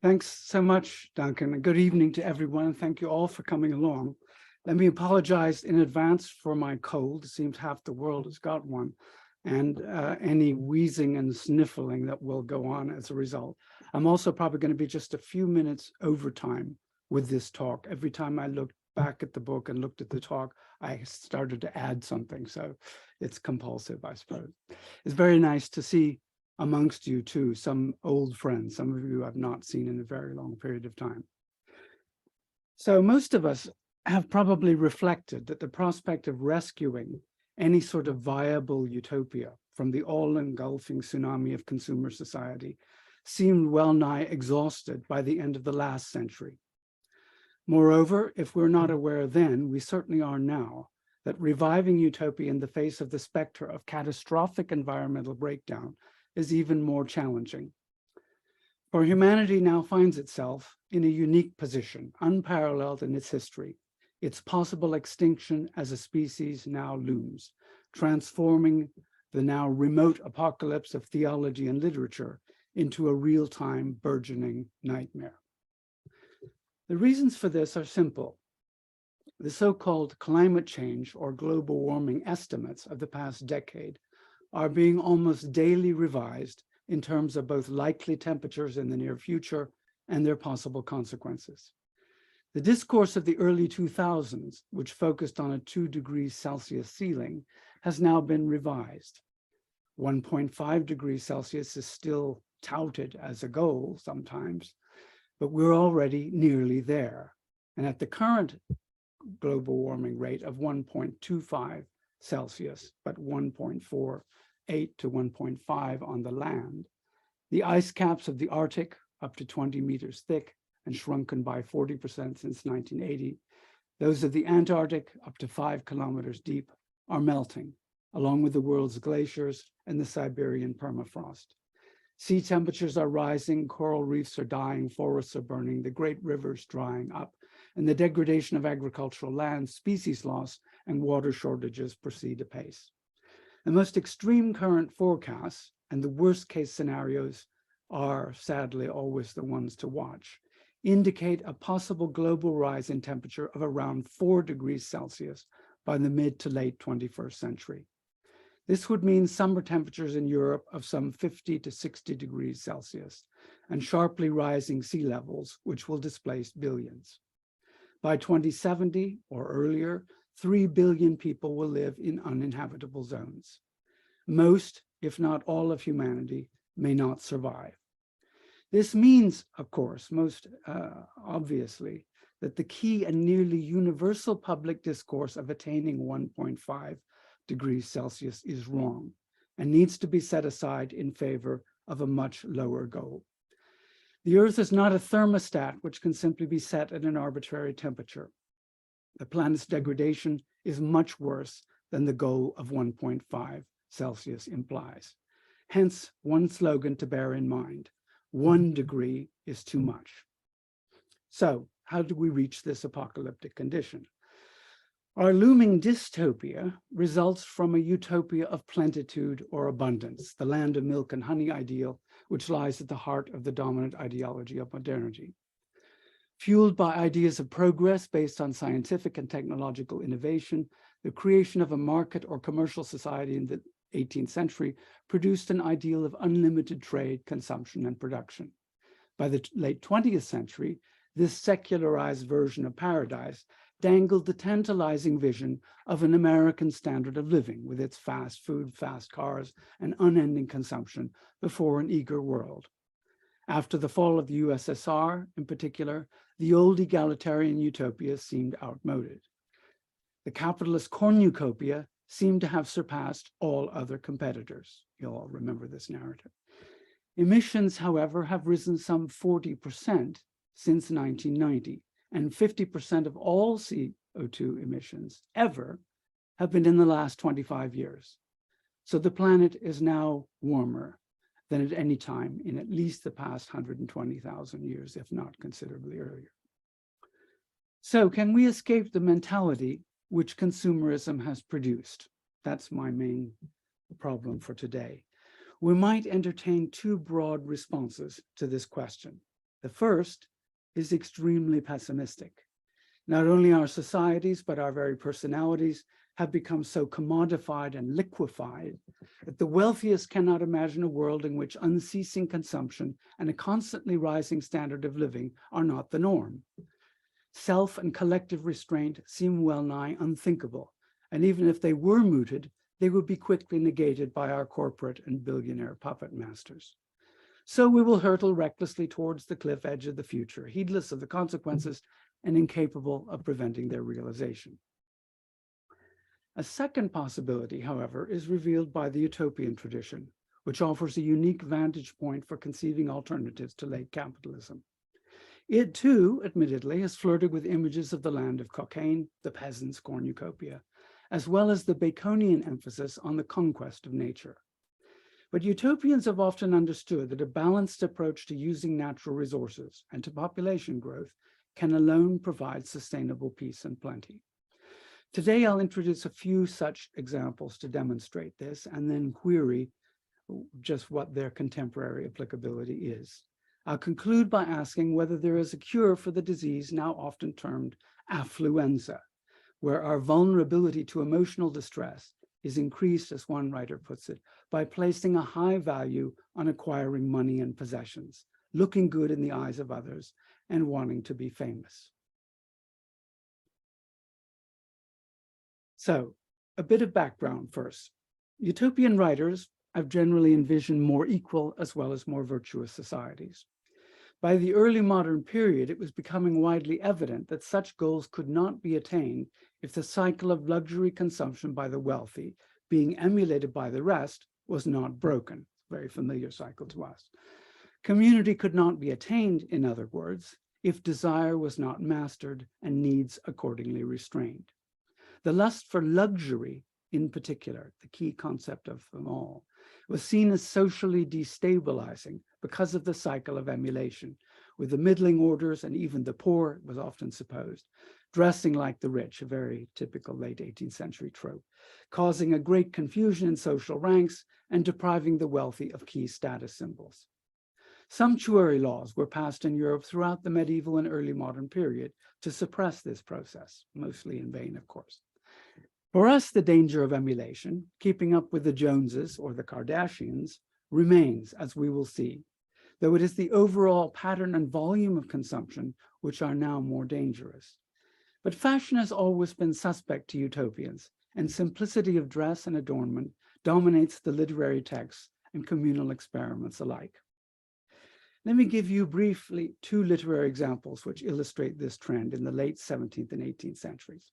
Thanks so much, Duncan, and good evening to everyone, and thank you all for coming along. Let me apologize in advance for my cold. It seems half the world has got one, and any wheezing and sniffling that will go on as a result. I'm also probably going to be just a few minutes over time with this talk. Every time I looked back at the book and looked at the talk, I started to add something, so it's compulsive, I suppose. It's very nice to see amongst you too, some old friends, some of you I've not seen in a very long period of time. So most of us have probably reflected that the prospect of rescuing any sort of viable utopia from the all-engulfing tsunami of consumer society seemed well nigh exhausted by the end of the last century. Moreover, if we're not aware then, we certainly are now, that reviving utopia in the face of the specter of catastrophic environmental breakdown is even more challenging. For humanity now finds itself in a unique position, unparalleled in its history. Its possible extinction as a species now looms, transforming the now remote apocalypse of theology and literature into a real-time burgeoning nightmare. The reasons for this are simple. The so-called climate change or global warming estimates of the past decade are being almost daily revised in terms of both likely temperatures in the near future and their possible consequences. The discourse of the early 2000s, which focused on a 2 degrees Celsius ceiling, has now been revised. 1.5 degrees Celsius is still touted as a goal sometimes, but we're already nearly there. And at the current global warming rate of 1.25 Celsius, but 1.48 to 1.5 on the land, the ice caps of the Arctic, up to 20 meters thick and shrunken by 40% since 1980, those of the Antarctic, up to 5 kilometers deep, are melting, along with the world's glaciers and the Siberian permafrost. Sea temperatures are rising, coral reefs are dying, forests are burning, the great rivers drying up, and the degradation of agricultural land, species loss, and water shortages proceed apace. The most extreme current forecasts and the worst case scenarios are sadly always the ones to watch, indicate a possible global rise in temperature of around 4 degrees Celsius by the mid to late 21st century. This would mean summer temperatures in Europe of some 50 to 60 degrees Celsius and sharply rising sea levels, which will displace billions. By 2070 or earlier, 3 billion people will live in uninhabitable zones. Most, if not all of humanity, may not survive. This means, of course, most obviously, that the key and nearly universal public discourse of attaining 1.5 degrees Celsius is wrong and needs to be set aside in favor of a much lower goal. The Earth is not a thermostat which can simply be set at an arbitrary temperature. The planet's degradation is much worse than the goal of 1.5 Celsius implies. Hence, one slogan to bear in mind: 1 degree is too much. So, how do we reach this apocalyptic condition? Our looming dystopia results from a utopia of plenitude or abundance, the land of milk and honey ideal, which lies at the heart of the dominant ideology of modernity. Fueled by ideas of progress based on scientific and technological innovation, the creation of a market or commercial society in the 18th century produced an ideal of unlimited trade, consumption, and production. By the late 20th century, this secularized version of paradise dangled the tantalizing vision of an American standard of living with its fast food, fast cars, and unending consumption before an eager world. After the fall of the USSR, in particular, the old egalitarian utopia seemed outmoded. The capitalist cornucopia seemed to have surpassed all other competitors. You'll all remember this narrative. Emissions, however, have risen some 40% since 1990, and 50% of all CO2 emissions ever have been in the last 25 years. So the planet is now warmer than at any time in at least the past 120,000 years, if not considerably earlier. So can we escape the mentality which consumerism has produced? That's my main problem for today. We might entertain two broad responses to this question. The first is extremely pessimistic. Not only our societies, but our very personalities have become so commodified and liquefied that the wealthiest cannot imagine a world in which unceasing consumption and a constantly rising standard of living are not the norm. Self and collective restraint seem well nigh unthinkable, and even if they were mooted, they would be quickly negated by our corporate and billionaire puppet masters. So we will hurtle recklessly towards the cliff edge of the future, heedless of the consequences and incapable of preventing their realization. A second possibility, however, is revealed by the utopian tradition, which offers a unique vantage point for conceiving alternatives to late capitalism. It too, admittedly, has flirted with images of the land of cocaine, the peasants' cornucopia, as well as the Baconian emphasis on the conquest of nature. But utopians have often understood that a balanced approach to using natural resources and to population growth can alone provide sustainable peace and plenty. Today, I'll introduce a few such examples to demonstrate this and then query just what their contemporary applicability is. I'll conclude by asking whether there is a cure for the disease now often termed affluenza, where our vulnerability to emotional distress is increased, as one writer puts it, by placing a high value on acquiring money and possessions, looking good in the eyes of others, and wanting to be famous. So, a bit of background first. Utopian writers have generally envisioned more equal as well as more virtuous societies. By the early modern period, it was becoming widely evident that such goals could not be attained if the cycle of luxury consumption by the wealthy, being emulated by the rest, was not broken. Very familiar cycle to us. Community could not be attained, in other words, if desire was not mastered and needs accordingly restrained. The lust for luxury, in particular, the key concept of them all, was seen as socially destabilizing because of the cycle of emulation, with the middling orders and even the poor, it was often supposed, dressing like the rich, a very typical late 18th century trope, causing a great confusion in social ranks and depriving the wealthy of key status symbols. Sumptuary laws were passed in Europe throughout the medieval and early modern period to suppress this process, mostly in vain, of course. For us, the danger of emulation, keeping up with the Joneses or the Kardashians, remains, as we will see, though it is the overall pattern and volume of consumption which are now more dangerous. But fashion has always been suspect to utopians, and simplicity of dress and adornment dominates the literary texts and communal experiments alike. Let me give you briefly two literary examples which illustrate this trend in the late 17th and 18th centuries.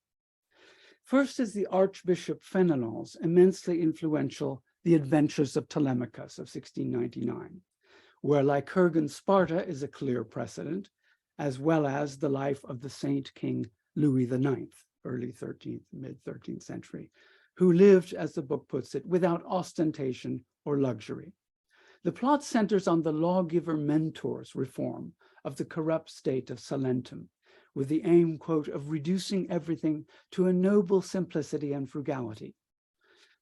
First is the Archbishop Fenelon's immensely influential The Adventures of Telemachus of 1699, where Lycurgan's Sparta is a clear precedent, as well as the life of the Saint King Louis IX, early 13th, mid-13th century, who lived, as the book puts it, without ostentation or luxury. The plot centers on the lawgiver mentor's reform of the corrupt state of Salentum, with the aim, quote, of reducing everything to a noble simplicity and frugality.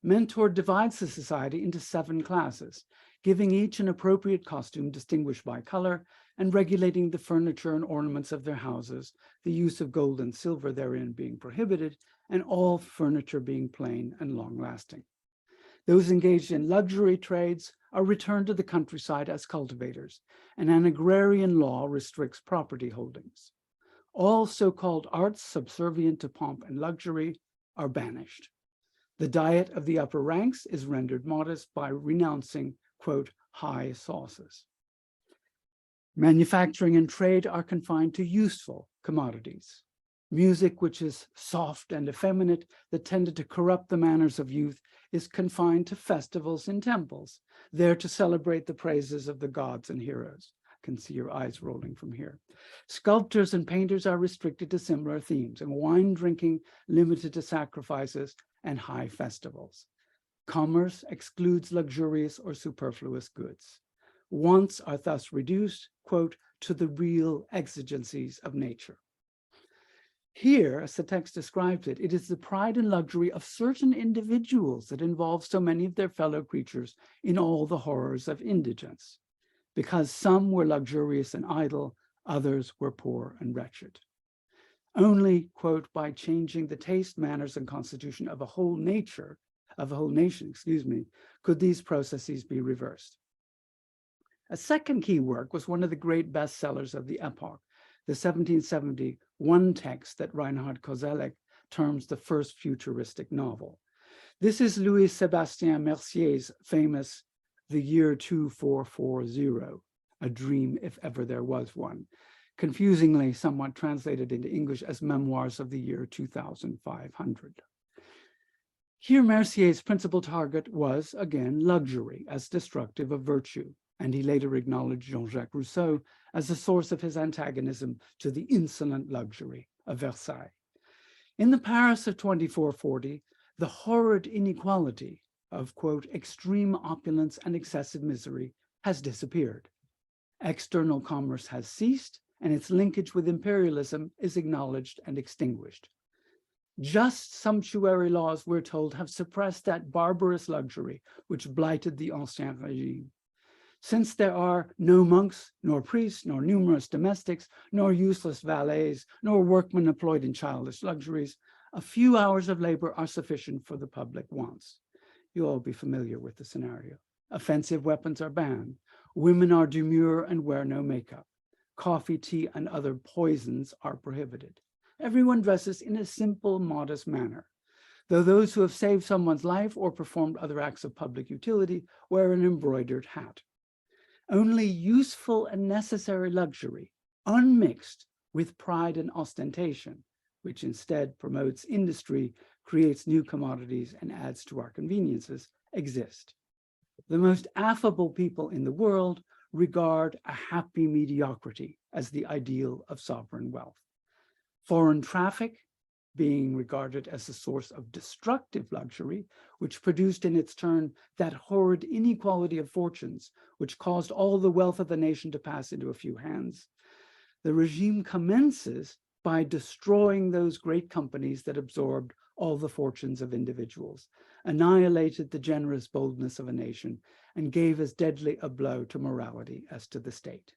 Mentor divides the society into 7 classes, giving each an appropriate costume distinguished by color and regulating the furniture and ornaments of their houses, the use of gold and silver therein being prohibited, and all furniture being plain and long-lasting. Those engaged in luxury trades are returned to the countryside as cultivators, and an agrarian law restricts property holdings. All so-called arts subservient to pomp and luxury are banished. The diet of the upper ranks is rendered modest by renouncing, quote, high sauces. Manufacturing and trade are confined to useful commodities. Music, which is soft and effeminate, that tended to corrupt the manners of youth, is confined to festivals in temples, there to celebrate the praises of the gods and heroes. I can see your eyes rolling from here. Sculptors and painters are restricted to similar themes, and wine drinking limited to sacrifices and high festivals. Commerce excludes luxurious or superfluous goods. Wants are thus reduced, quote, to the real exigencies of nature. Here, as the text describes it, it is the pride and luxury of certain individuals that involve so many of their fellow creatures in all the horrors of indigence. Because some were luxurious and idle, others were poor and wretched. Only, quote, by changing the taste, manners, and constitution of a whole nation, could these processes be reversed. A second key work was one of the great bestsellers of the epoch, the 1771 text that Reinhard Koselleck terms the first futuristic novel. This is Louis-Sébastien Mercier's famous The Year 2440, a dream if ever there was one, confusingly somewhat translated into English as Memoirs of the Year 2500. Here, Mercier's principal target was, again, luxury as destructive of virtue, and he later acknowledged Jean-Jacques Rousseau as the source of his antagonism to the insolent luxury of Versailles. In the Paris of 2440, the horrid inequality of, quote, extreme opulence and excessive misery has disappeared. External commerce has ceased, and its linkage with imperialism is acknowledged and extinguished. Just sumptuary laws, we're told, have suppressed that barbarous luxury which blighted the Ancien Régime. Since there are no monks, nor priests, nor numerous domestics, nor useless valets, nor workmen employed in childish luxuries, a few hours of labor are sufficient for the public wants. You'll all be familiar with the scenario. Offensive weapons are banned. Women are demure and wear no makeup. Coffee, tea, and other poisons are prohibited. Everyone dresses in a simple, modest manner, though those who have saved someone's life or performed other acts of public utility wear an embroidered hat. Only useful and necessary luxury, unmixed with pride and ostentation, which instead promotes industry, creates new commodities, and adds to our conveniences, exist. The most affable people in the world regard a happy mediocrity as the ideal of sovereign wealth. Foreign traffic, being regarded as a source of destructive luxury, which produced in its turn that horrid inequality of fortunes, which caused all the wealth of the nation to pass into a few hands. The regime commences by destroying those great companies that absorbed all the fortunes of individuals, annihilated the generous boldness of a nation, and gave as deadly a blow to morality as to the state.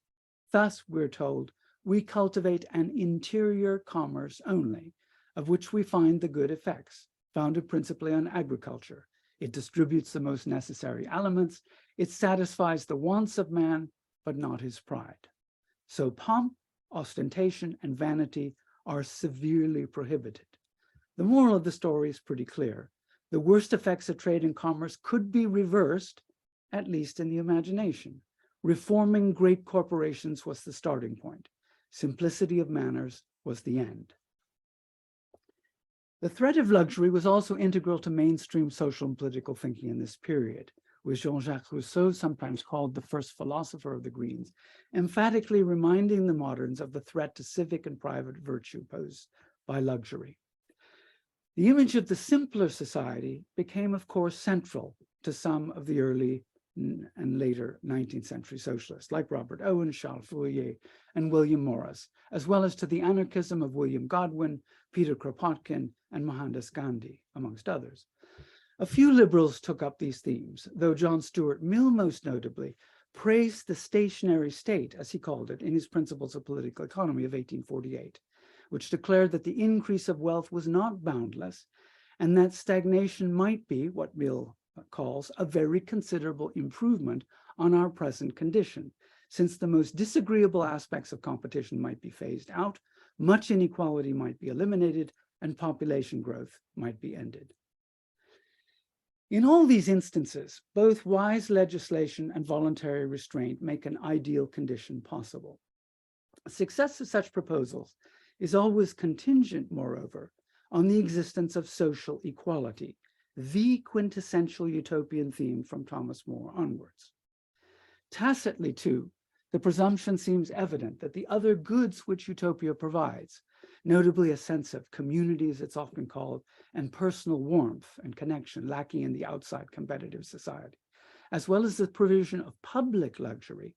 Thus, we're told, we cultivate an interior commerce only, of which we find the good effects, founded principally on agriculture. It distributes the most necessary elements. It satisfies the wants of man, but not his pride. So pomp, ostentation, and vanity are severely prohibited. The moral of the story is pretty clear. The worst effects of trade and commerce could be reversed, at least in the imagination. Reforming great corporations was the starting point. Simplicity of manners was the end. The threat of luxury was also integral to mainstream social and political thinking in this period, with Jean-Jacques Rousseau, sometimes called the first philosopher of the Greens, emphatically reminding the moderns of the threat to civic and private virtue posed by luxury. The image of the simpler society became, of course, central to some of the early and later 19th century socialists, like Robert Owen, Charles Fourier, and William Morris, as well as to the anarchism of William Godwin, Peter Kropotkin, and Mohandas Gandhi, amongst others. A few liberals took up these themes, though John Stuart Mill, most notably, praised the stationary state, as he called it, in his Principles of Political Economy of 1848, which declared that the increase of wealth was not boundless, and that stagnation might be what Mill calls a very considerable improvement on our present condition, since the most disagreeable aspects of competition might be phased out, much inequality might be eliminated, and population growth might be ended. In all these instances, both wise legislation and voluntary restraint make an ideal condition possible. Success of such proposals is always contingent, moreover, on the existence of social equality, the quintessential utopian theme from Thomas More onwards. Tacitly, too, the presumption seems evident that the other goods which utopia provides, notably a sense of community, as it's often called, and personal warmth and connection lacking in the outside competitive society, as well as the provision of public luxury,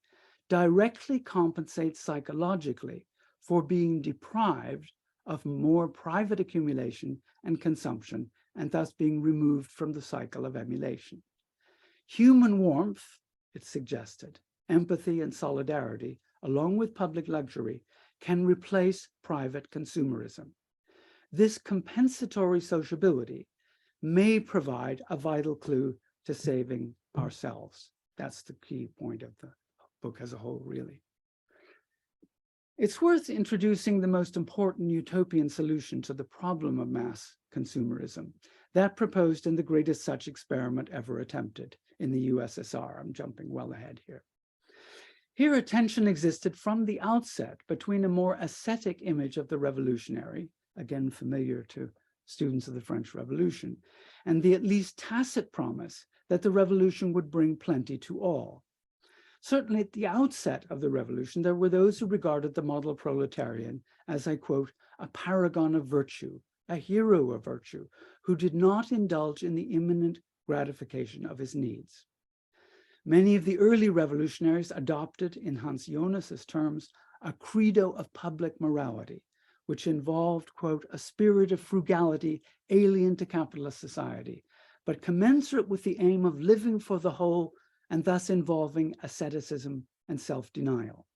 directly compensates psychologically for being deprived of more private accumulation and consumption, and thus being removed from the cycle of emulation. Human warmth, it's suggested, empathy, and solidarity, along with public luxury, can replace private consumerism. This compensatory sociability may provide a vital clue to saving ourselves. That's the key point of the book as a whole, really. It's worth introducing the most important utopian solution to the problem of mass consumerism, that proposed in the greatest such experiment ever attempted in the USSR. I'm jumping well ahead here. Here, a tension existed from the outset between a more ascetic image of the revolutionary, again familiar to students of the French Revolution, and the at least tacit promise that the revolution would bring plenty to all. Certainly at the outset of the revolution, there were those who regarded the model proletarian as, I quote, a paragon of virtue, a hero of virtue, who did not indulge in the imminent gratification of his needs. Many of the early revolutionaries adopted, in Hans Jonas's terms, a credo of public morality, which involved, quote, a spirit of frugality alien to capitalist society, but commensurate with the aim of living for the whole and thus involving asceticism and self-denial.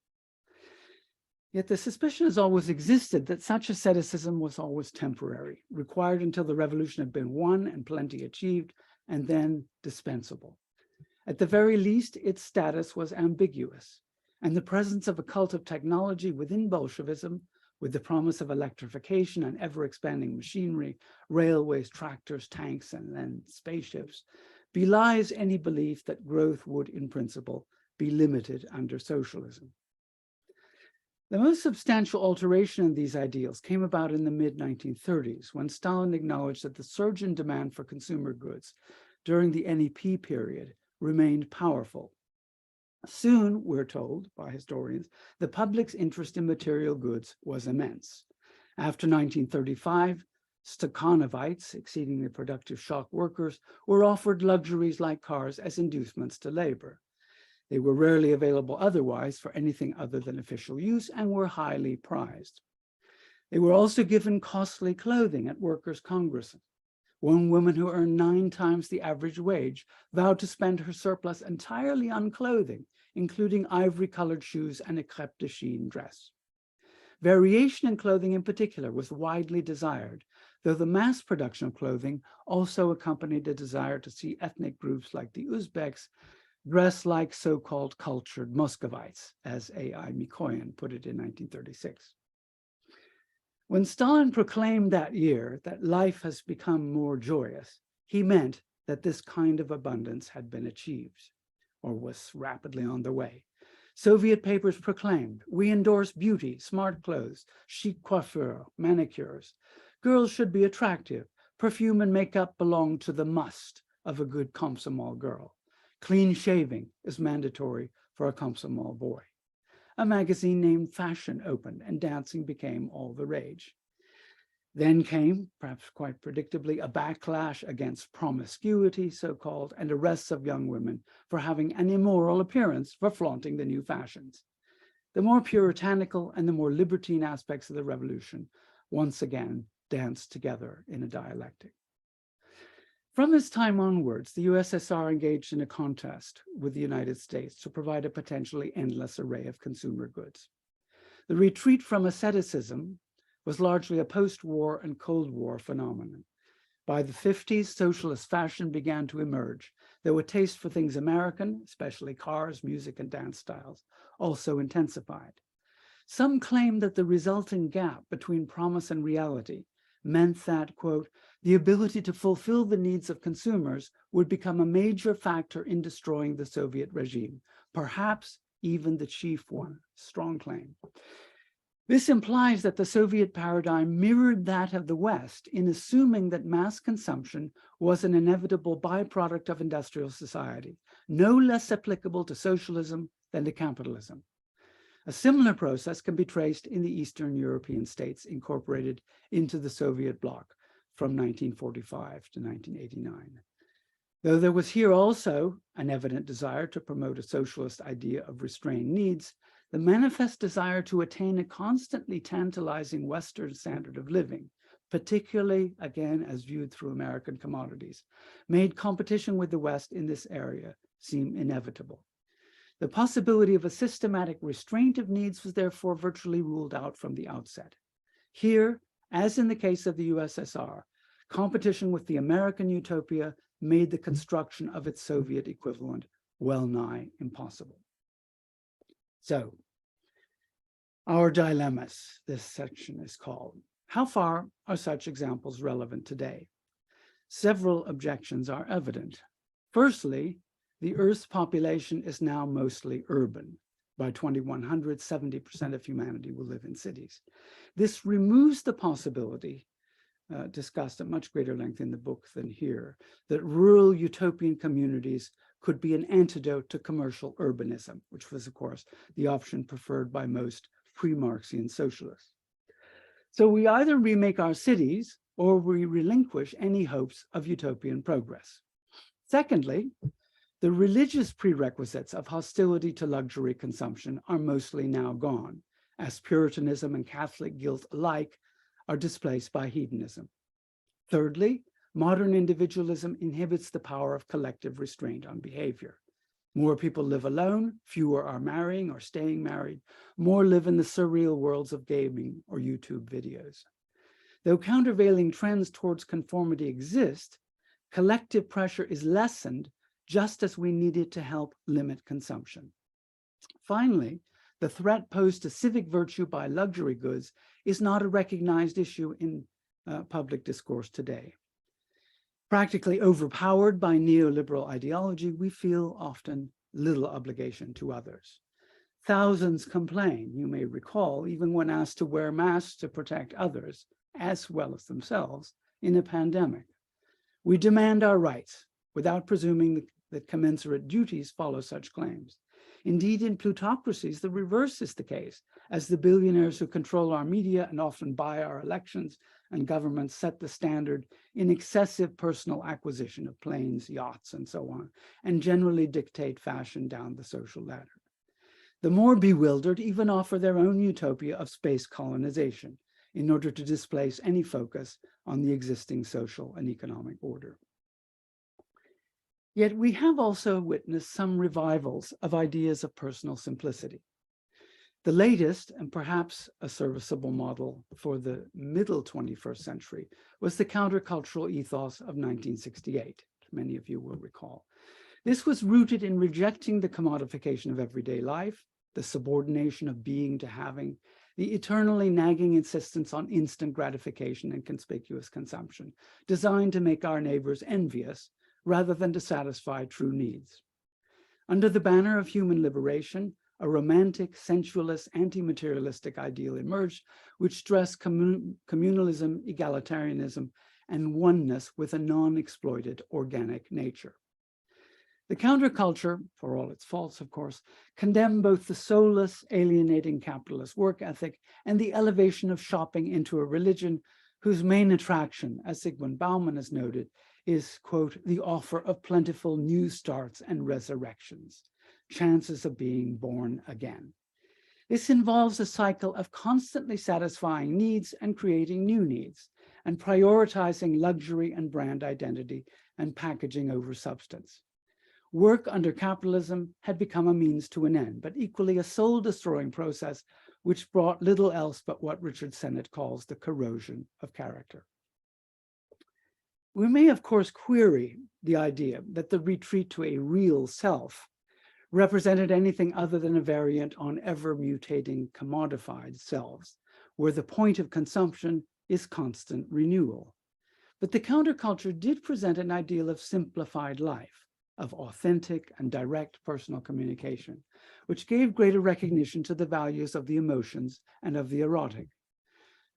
Yet the suspicion has always existed that such asceticism was always temporary, required until the revolution had been won and plenty achieved, and then dispensable. At the very least, its status was ambiguous, and the presence of a cult of technology within Bolshevism, with the promise of electrification and ever-expanding machinery, railways, tractors, tanks, and then spaceships, belies any belief that growth would, in principle, be limited under socialism. The most substantial alteration in these ideals came about in the mid-1930s, when Stalin acknowledged that the surge in demand for consumer goods during the NEP period remained powerful. Soon, we're told by historians, the public's interest in material goods was immense. After 1935, Stakhanovites, exceedingly productive shop workers, were offered luxuries like cars as inducements to labor. They were rarely available otherwise for anything other than official use and were highly prized. They were also given costly clothing at workers' congresses. One woman who earned 9 times the average wage vowed to spend her surplus entirely on clothing, including ivory-colored shoes and a crêpe de chine dress. Variation in clothing in particular was widely desired, though the mass production of clothing also accompanied a desire to see ethnic groups like the Uzbeks dress like so-called cultured Muscovites, as A.I. Mikoyan put it in 1936. When Stalin proclaimed that year that life has become more joyous, he meant that this kind of abundance had been achieved, or was rapidly on the way. Soviet papers proclaimed, we endorse beauty, smart clothes, chic coiffure, manicures. Girls should be attractive. Perfume and makeup belong to the must of a good Komsomol girl. Clean shaving is mandatory for a Komsomol boy. A magazine named Fashion opened and dancing became all the rage. Then came, perhaps quite predictably, a backlash against promiscuity, so-called, and arrests of young women for having an immoral appearance for flaunting the new fashions. The more puritanical and the more libertine aspects of the revolution once again danced together in a dialectic. From this time onwards, the USSR engaged in a contest with the United States to provide a potentially endless array of consumer goods. The retreat from asceticism was largely a post-war and Cold War phenomenon. By the 50s, socialist fashion began to emerge, though a taste for things American, especially cars, music, and dance styles, also intensified. Some claim that the resulting gap between promise and reality meant that, quote, the ability to fulfill the needs of consumers would become a major factor in destroying the Soviet regime, perhaps even the chief one. Strong claim. This implies that the Soviet paradigm mirrored that of the West in assuming that mass consumption was an inevitable byproduct of industrial society, no less applicable to socialism than to capitalism. A similar process can be traced in the Eastern European states incorporated into the Soviet bloc from 1945 to 1989. Though there was here also an evident desire to promote a socialist idea of restrained needs, the manifest desire to attain a constantly tantalizing Western standard of living, particularly, again, as viewed through American commodities, made competition with the West in this area seem inevitable. The possibility of a systematic restraint of needs was therefore virtually ruled out from the outset. Here, as in the case of the USSR, competition with the American utopia made the construction of its Soviet equivalent well nigh impossible. So, our dilemmas, this section is called. How far are such examples relevant today? Several objections are evident. Firstly, the Earth's population is now mostly urban. By 2100, 70% of humanity will live in cities. This removes the possibility, discussed at much greater length in the book than here, that rural utopian communities could be an antidote to commercial urbanism, which was, of course, the option preferred by most pre-Marxian socialists. So we either remake our cities or we relinquish any hopes of utopian progress. Secondly, the religious prerequisites of hostility to luxury consumption are mostly now gone, as Puritanism and Catholic guilt alike are displaced by hedonism. Thirdly, modern individualism inhibits the power of collective restraint on behavior. More people live alone, fewer are marrying or staying married, more live in the surreal worlds of gaming or YouTube videos. Though countervailing trends towards conformity exist, collective pressure is lessened just as we need it to help limit consumption. Finally, the threat posed to civic virtue by luxury goods is not a recognized issue in public discourse today. Practically overpowered by neoliberal ideology, we feel often little obligation to others. Thousands complain, you may recall, even when asked to wear masks to protect others, as well as themselves, in a pandemic. We demand our rights without presuming that commensurate duties follow such claims. Indeed, in plutocracies, the reverse is the case, as the billionaires who control our media and often buy our elections and governments set the standard in excessive personal acquisition of planes, yachts, and so on, and generally dictate fashion down the social ladder. The more bewildered even offer their own utopia of space colonization in order to displace any focus on the existing social and economic order. Yet we have also witnessed some revivals of ideas of personal simplicity. The latest, and perhaps a serviceable model for the middle 21st century, was the countercultural ethos of 1968, many of you will recall. This was rooted in rejecting the commodification of everyday life, the subordination of being to having, the eternally nagging insistence on instant gratification and conspicuous consumption, designed to make our neighbors envious rather than to satisfy true needs. Under the banner of human liberation, a romantic, sensualist, anti-materialistic ideal emerged, which stressed communalism, egalitarianism, and oneness with a non-exploited organic nature. The counterculture, for all its faults, of course, condemned both the soulless, alienating capitalist work ethic and the elevation of shopping into a religion whose main attraction, as Zygmunt Bauman has noted, is, quote, the offer of plentiful new starts and resurrections, chances of being born again. This involves a cycle of constantly satisfying needs and creating new needs, and prioritizing luxury and brand identity and packaging over substance. Work under capitalism had become a means to an end, but equally a soul-destroying process which brought little else but what Richard Sennett calls the corrosion of character. We may, of course, query the idea that the retreat to a real self represented anything other than a variant on ever-mutating commodified selves, where the point of consumption is constant renewal. But the counterculture did present an ideal of simplified life, of authentic and direct personal communication, which gave greater recognition to the values of the emotions and of the erotic,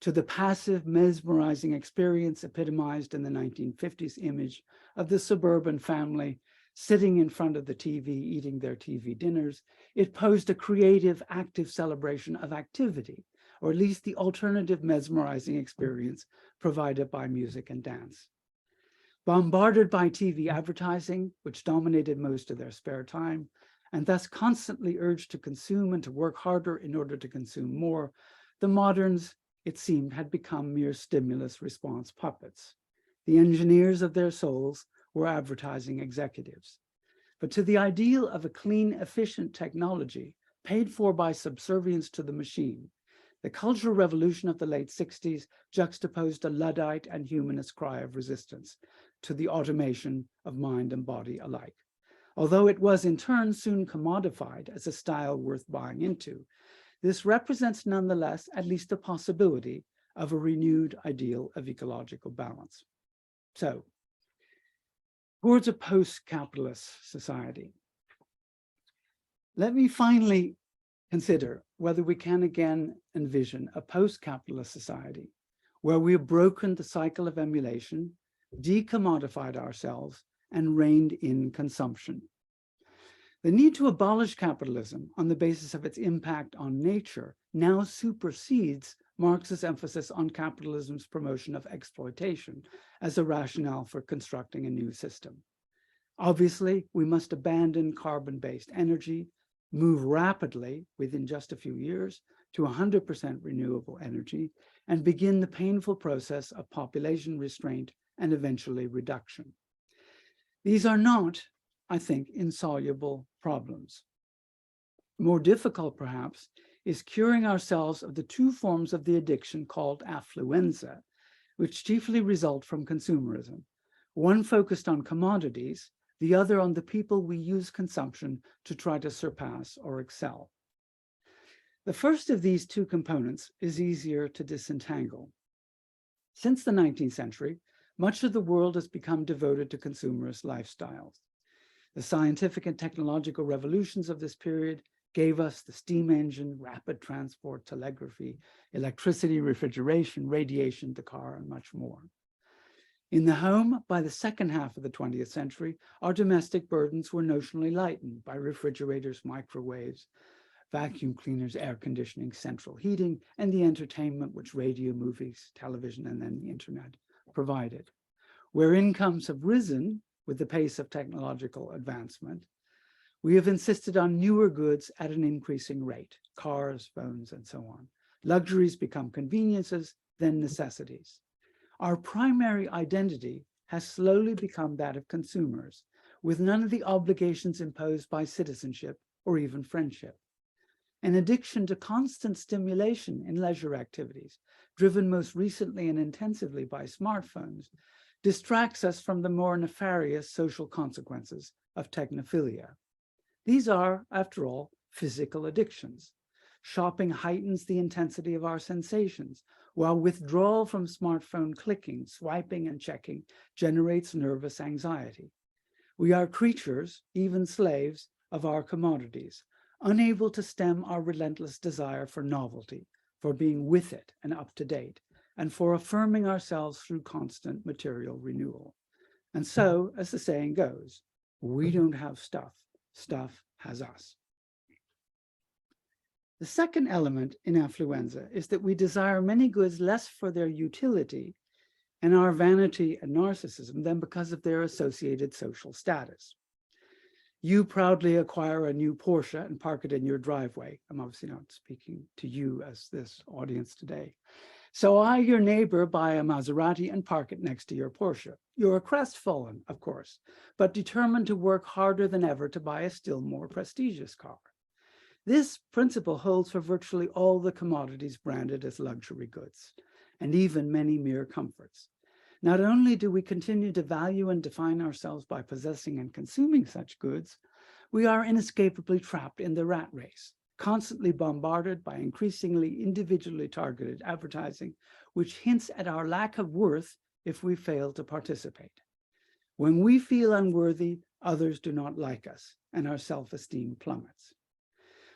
to the passive, mesmerizing experience epitomized in the 1950s image of the suburban family sitting in front of the TV, eating their TV dinners. It posed a creative, active celebration of activity, or at least the alternative mesmerizing experience provided by music and dance. Bombarded by TV advertising, which dominated most of their spare time, and thus constantly urged to consume and to work harder in order to consume more, the moderns, it seemed, had become mere stimulus response puppets. The engineers of their souls were advertising executives. but to the ideal of a clean, efficient technology paid for by subservience to the machine. The Cultural Revolution of the late 60s juxtaposed a Luddite and humanist cry of resistance to the automation of mind and body alike. Although it was in turn soon commodified as a style worth buying into, this represents nonetheless at least a possibility of a renewed ideal of ecological balance. So, towards a post-capitalist society, let me finally consider whether we can again envision a post-capitalist society where we have broken the cycle of emulation, decommodified ourselves, and reined in consumption. The need to abolish capitalism on the basis of its impact on nature now supersedes Marx's emphasis on capitalism's promotion of exploitation as a rationale for constructing a new system. Obviously, we must abandon carbon-based energy, move rapidly within just a few years to 100% renewable energy, and begin the painful process of population restraint and eventually reduction. These are not, I think, insoluble problems. More difficult, perhaps, is curing ourselves of the two forms of the addiction called affluenza, which chiefly result from consumerism, one focused on commodities, the other on the people we use consumption to try to surpass or excel. The first of these two components is easier to disentangle. Since the 19th century, much of the world has become devoted to consumerist lifestyles. The scientific and technological revolutions of this period gave us the steam engine, rapid transport, telegraphy, electricity, refrigeration, radiation, the car, and much more. In the home, by the second half of the 20th century, our domestic burdens were notionally lightened by refrigerators, microwaves, vacuum cleaners, air conditioning, central heating, and the entertainment which radio, movies, television, and then the internet provided. Where incomes have risen with the pace of technological advancement, we have insisted on newer goods at an increasing rate, cars, phones, and so on. Luxuries become conveniences, then necessities. Our primary identity has slowly become that of consumers, with none of the obligations imposed by citizenship or even friendship. An addiction to constant stimulation in leisure activities, driven most recently and intensively by smartphones, distracts us from the more nefarious social consequences of technophilia. These are, after all, physical addictions. Shopping heightens the intensity of our sensations, while withdrawal from smartphone clicking, swiping, and checking generates nervous anxiety. We are creatures, even slaves, of our commodities, unable to stem our relentless desire for novelty, for being with it and up to date, and for affirming ourselves through constant material renewal. And so, as the saying goes, we don't have stuff, stuff has us. The second element in affluenza is that we desire many goods less for their utility and our vanity and narcissism than because of their associated social status. You proudly acquire a new Porsche and park it in your driveway. I'm obviously not speaking to you as this audience today. So I, your neighbor, buy a Maserati and park it next to your Porsche. You're crestfallen, of course, but determined to work harder than ever to buy a still more prestigious car. This principle holds for virtually all the commodities branded as luxury goods, and even many mere comforts. Not only do we continue to value and define ourselves by possessing and consuming such goods, we are inescapably trapped in the rat race, constantly bombarded by increasingly individually targeted advertising, which hints at our lack of worth if we fail to participate. When we feel unworthy, others do not like us, and our self-esteem plummets.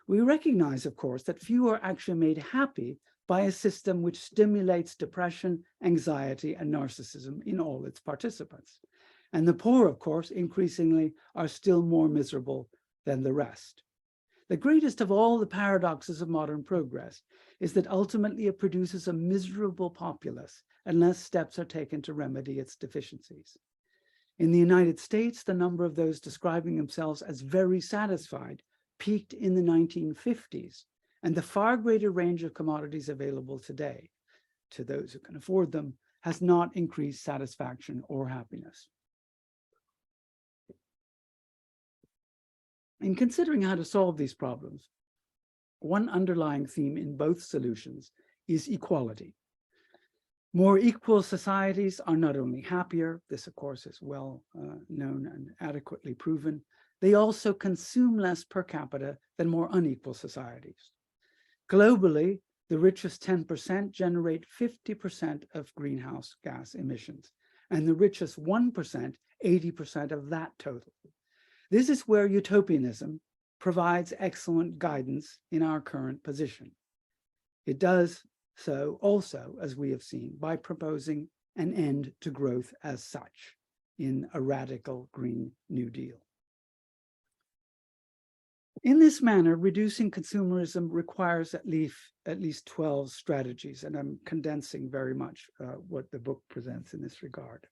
We recognize, of course, that few are actually made happy by a system which stimulates depression, anxiety, and narcissism in all its participants. And the poor, of course, increasingly are still more miserable than the rest. The greatest of all the paradoxes of modern progress is that ultimately it produces a miserable populace unless steps are taken to remedy its deficiencies. In the United States, the number of those describing themselves as very satisfied peaked in the 1950s, and the far greater range of commodities available today, to those who can afford them, has not increased satisfaction or happiness. In considering how to solve these problems, one underlying theme in both solutions is equality. More equal societies are not only happier, this of course is well known and adequately proven, they also consume less per capita than more unequal societies. Globally, the richest 10% generate 50% of greenhouse gas emissions, and the richest 1%, 80% of that total. This is where utopianism provides excellent guidance in our current position. It does so also, as we have seen, by proposing an end to growth as such in a radical Green New Deal. In this manner, reducing consumerism requires at least 12 strategies, and I'm condensing very much what the book presents in this regard.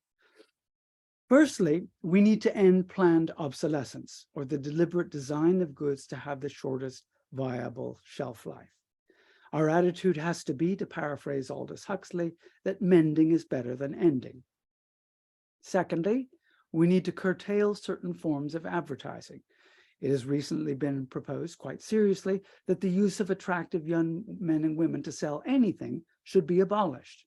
Firstly, we need to end planned obsolescence, or the deliberate design of goods to have the shortest viable shelf life. Our attitude has to be, to paraphrase Aldous Huxley, that mending is better than ending. Secondly, we need to curtail certain forms of advertising. It has recently been proposed quite seriously that the use of attractive young men and women to sell anything should be abolished.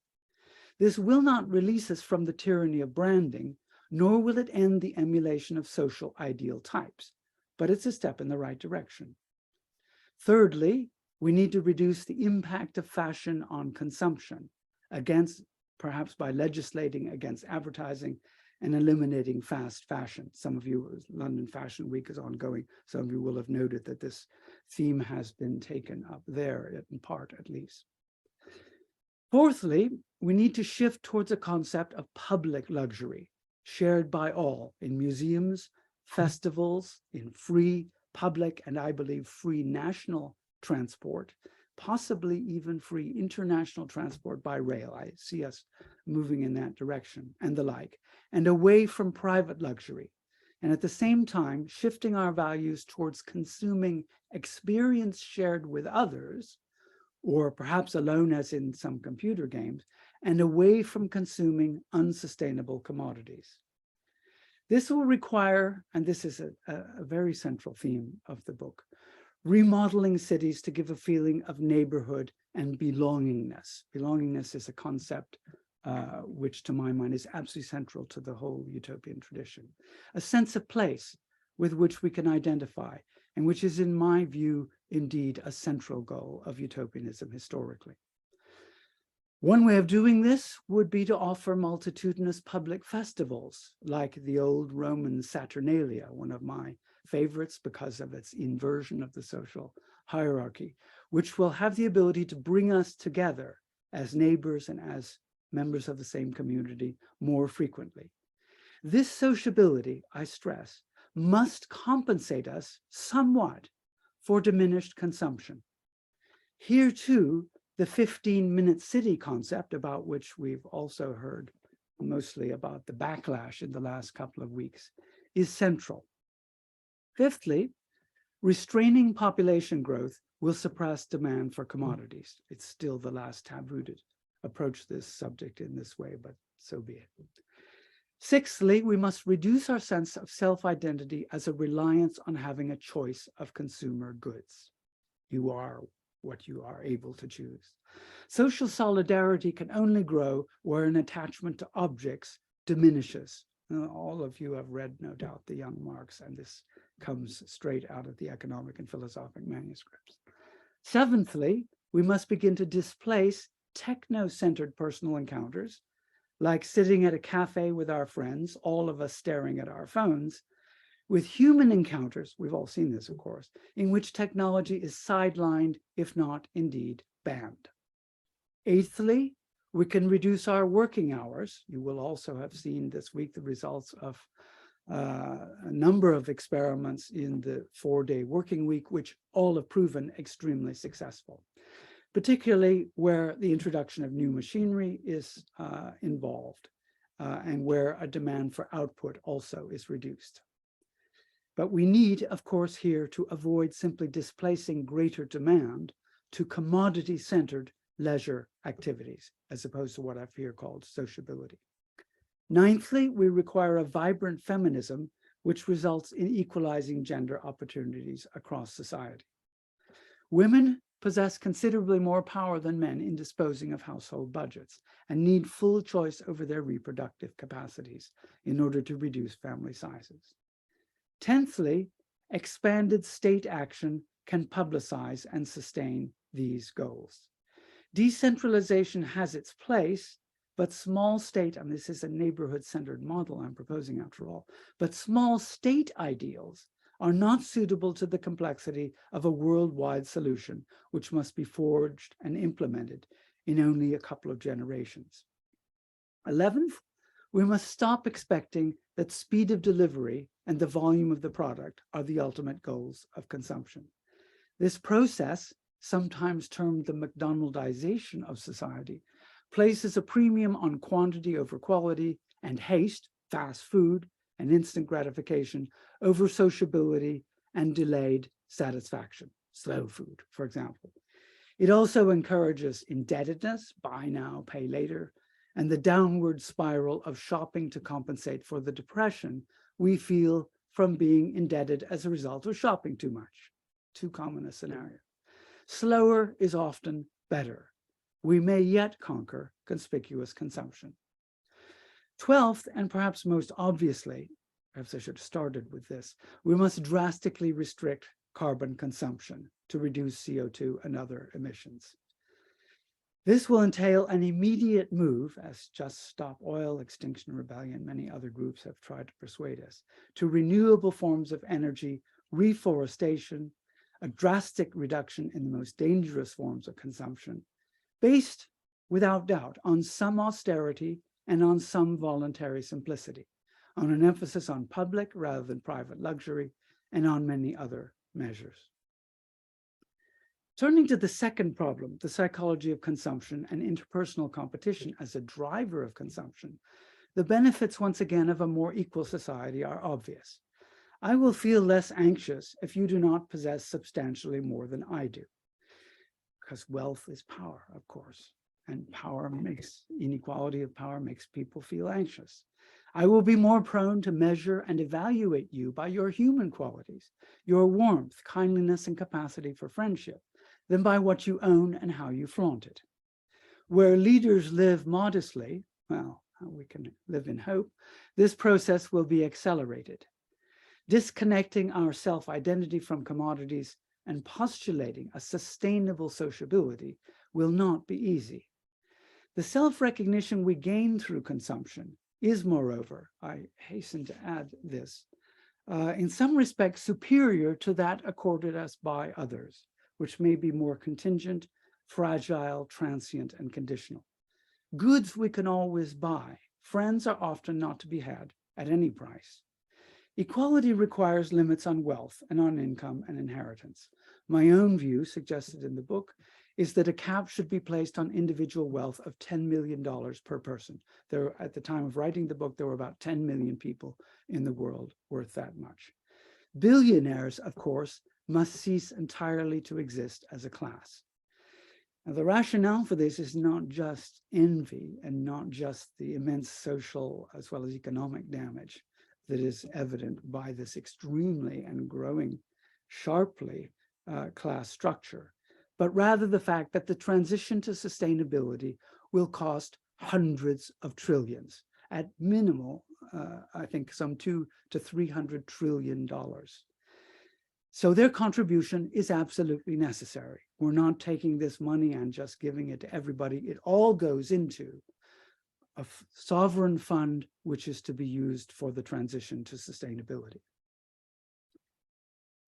This will not release us from the tyranny of branding, nor will it end the emulation of social ideal types, but it's a step in the right direction. Thirdly, we need to reduce the impact of fashion on consumption, perhaps by legislating against advertising and eliminating fast fashion. Some of you, London Fashion Week is ongoing. Some of you will have noted that this theme has been taken up there, in part at least. Fourthly, we need to shift towards a concept of public luxury, shared by all in museums, festivals, in free public, and I believe free national transport, possibly even free international transport by rail. I see us moving in that direction, and the like, and away from private luxury. And at the same time, shifting our values towards consuming experience shared with others, or perhaps alone as in some computer games, and away from consuming unsustainable commodities. This will require, and this is a very central theme of the book, remodeling cities to give a feeling of neighborhood and belongingness. Belongingness is a concept which, to my mind, is absolutely central to the whole utopian tradition. A sense of place with which we can identify, and which is, in my view, indeed a central goal of utopianism historically. One way of doing this would be to offer multitudinous public festivals, like the old Roman Saturnalia, one of my favorites because of its inversion of the social hierarchy, which will have the ability to bring us together as neighbors and as members of the same community more frequently. This sociability, I stress, must compensate us somewhat for diminished consumption. Here too, the 15-minute city concept, about which we've also heard mostly about the backlash in the last couple of weeks, is central. Fifthly, restraining population growth will suppress demand for commodities. It's still the last taboo to approach this subject in this way, but so be it. Sixthly, we must reduce our sense of self-identity as a reliance on having a choice of consumer goods. You are what you are able to choose. Social solidarity can only grow where an attachment to objects diminishes. All of you have read, no doubt, the young Marx, and this comes straight out of the economic and philosophic manuscripts. Seventhly, we must begin to displace techno-centered personal encounters, like sitting at a cafe with our friends, all of us staring at our phones, with human encounters, we've all seen this, of course, in which technology is sidelined, if not indeed banned. Eighthly, we can reduce our working hours. You will also have seen this week the results of a number of experiments in the 4-day working week, which all have proven extremely successful, particularly where the introduction of new machinery is involved and where a demand for output also is reduced. But we need, of course, here to avoid simply displacing greater demand to commodity-centered leisure activities, as opposed to what I've here called sociability. Ninthly, we require a vibrant feminism which results in equalizing gender opportunities across society. Women possess considerably more power than men in disposing of household budgets and need full choice over their reproductive capacities in order to reduce family sizes. Tenthly, expanded state action can publicize and sustain these goals. Decentralization has its place, but small state, and this is a neighborhood-centered model I'm proposing after all, but small state ideals are not suitable to the complexity of a worldwide solution, which must be forged and implemented in only a couple of generations. 11th, we must stop expecting that speed of delivery and the volume of the product are the ultimate goals of consumption. This process, sometimes termed the McDonaldization of society, places a premium on quantity over quality and haste, fast food, and instant gratification over sociability and delayed satisfaction, slow food, for example. It also encourages indebtedness, buy now, pay later, and the downward spiral of shopping to compensate for the depression we feel from being indebted as a result of shopping too much. Too common a scenario. Slower is often better. We may yet conquer conspicuous consumption. 12th, and perhaps most obviously, perhaps I should have started with this, we must drastically restrict carbon consumption to reduce CO2 and other emissions. This will entail an immediate move, as Just Stop Oil, Extinction Rebellion, many other groups have tried to persuade us, to renewable forms of energy, reforestation, a drastic reduction in the most dangerous forms of consumption, based, without doubt, on some austerity and on some voluntary simplicity, on an emphasis on public rather than private luxury, and on many other measures. Turning to the second problem, the psychology of consumption and interpersonal competition as a driver of consumption, the benefits, once again, of a more equal society are obvious. I will feel less anxious if you do not possess substantially more than I do, because wealth is power, of course, and inequality of power makes people feel anxious. I will be more prone to measure and evaluate you by your human qualities, your warmth, kindliness, and capacity for friendship, than by what you own and how you flaunt it. Where leaders live modestly, well, we can live in hope, this process will be accelerated. Disconnecting our self-identity from commodities and postulating a sustainable sociability will not be easy. The self-recognition we gain through consumption is, moreover, I hasten to add this, in some respects superior to that accorded us by others, which may be more contingent, fragile, transient, and conditional. Goods we can always buy. Friends are often not to be had at any price. Equality requires limits on wealth and on income and inheritance. My own view, suggested in the book, is that a cap should be placed on individual wealth of $10 million per person. At the time of writing the book, there were about 10 million people in the world worth that much. Billionaires, of course, must cease entirely to exist as a class. Now, the rationale for this is not just envy and not just the immense social as well as economic damage that is evident by this extremely and growing sharply class structure, but rather the fact that the transition to sustainability will cost hundreds of trillions, at minimal, I think some $200 to $300 trillion. So their contribution is absolutely necessary. We're not taking this money and just giving it to everybody. It all goes into a sovereign fund, which is to be used for the transition to sustainability.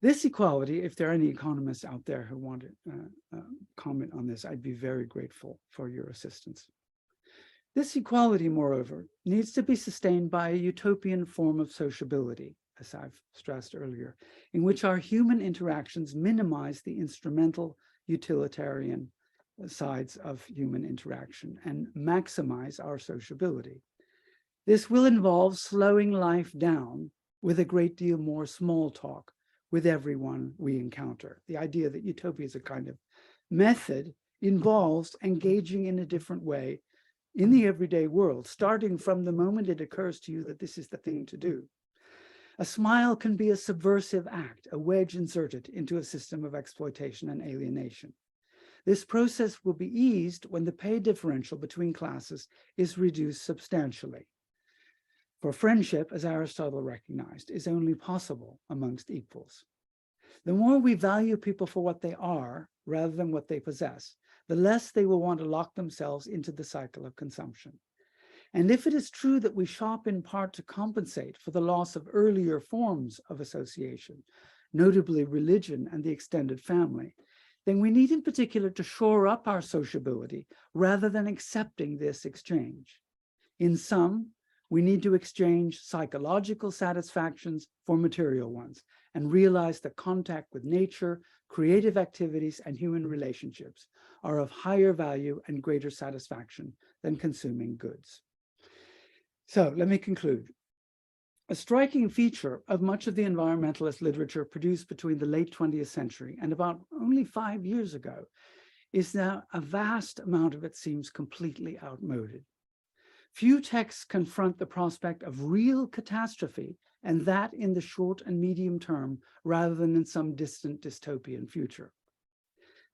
This equality, if there are any economists out there who want to comment on this, I'd be very grateful for your assistance. This equality, moreover, needs to be sustained by a utopian form of sociability, as I've stressed earlier, in which our human interactions minimize the instrumental utilitarian sides of human interaction and maximize our sociability. This will involve slowing life down with a great deal more small talk with everyone we encounter. The idea that utopia is a kind of method involves engaging in a different way in the everyday world, starting from the moment it occurs to you that this is the thing to do. A smile can be a subversive act, a wedge inserted into a system of exploitation and alienation. This process will be eased when the pay differential between classes is reduced substantially. For friendship, as Aristotle recognized, is only possible amongst equals. The more we value people for what they are rather than what they possess, the less they will want to lock themselves into the cycle of consumption. And if it is true that we shop in part to compensate for the loss of earlier forms of association, notably religion and the extended family, then we need in particular to shore up our sociability rather than accepting this exchange. In sum, we need to exchange psychological satisfactions for material ones and realize that contact with nature, creative activities, and human relationships are of higher value and greater satisfaction than consuming goods. So let me conclude. A striking feature of much of the environmentalist literature produced between the late 20th century and about only 5 years ago is that a vast amount of it seems completely outmoded. Few texts confront the prospect of real catastrophe, and that in the short and medium term rather than in some distant dystopian future.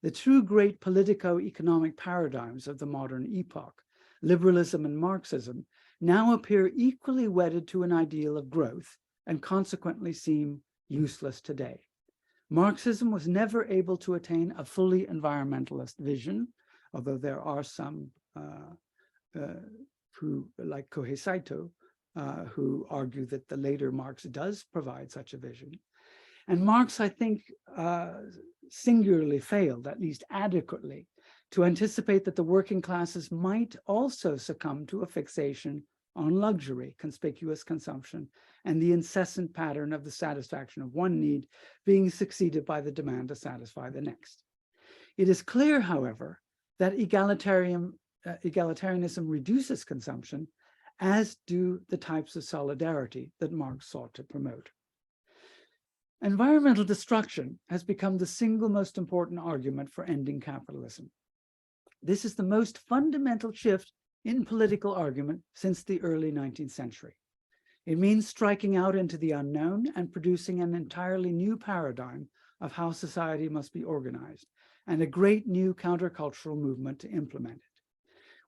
The two great politico-economic paradigms of the modern epoch, liberalism and Marxism, now appear equally wedded to an ideal of growth and consequently seem useless today. Marxism was never able to attain a fully environmentalist vision, although there are some who, like Kohei Saito, who argue that the later Marx does provide such a vision. And Marx, I think, singularly failed, at least adequately, to anticipate that the working classes might also succumb to a fixation on luxury, conspicuous consumption, and the incessant pattern of the satisfaction of one need being succeeded by the demand to satisfy the next. It is clear, however, that egalitarianism reduces consumption, as do the types of solidarity that Marx sought to promote. Environmental destruction has become the single most important argument for ending capitalism. This is the most fundamental shift in political argument since the early 19th century. It means striking out into the unknown and producing an entirely new paradigm of how society must be organized, and a great new countercultural movement to implement it.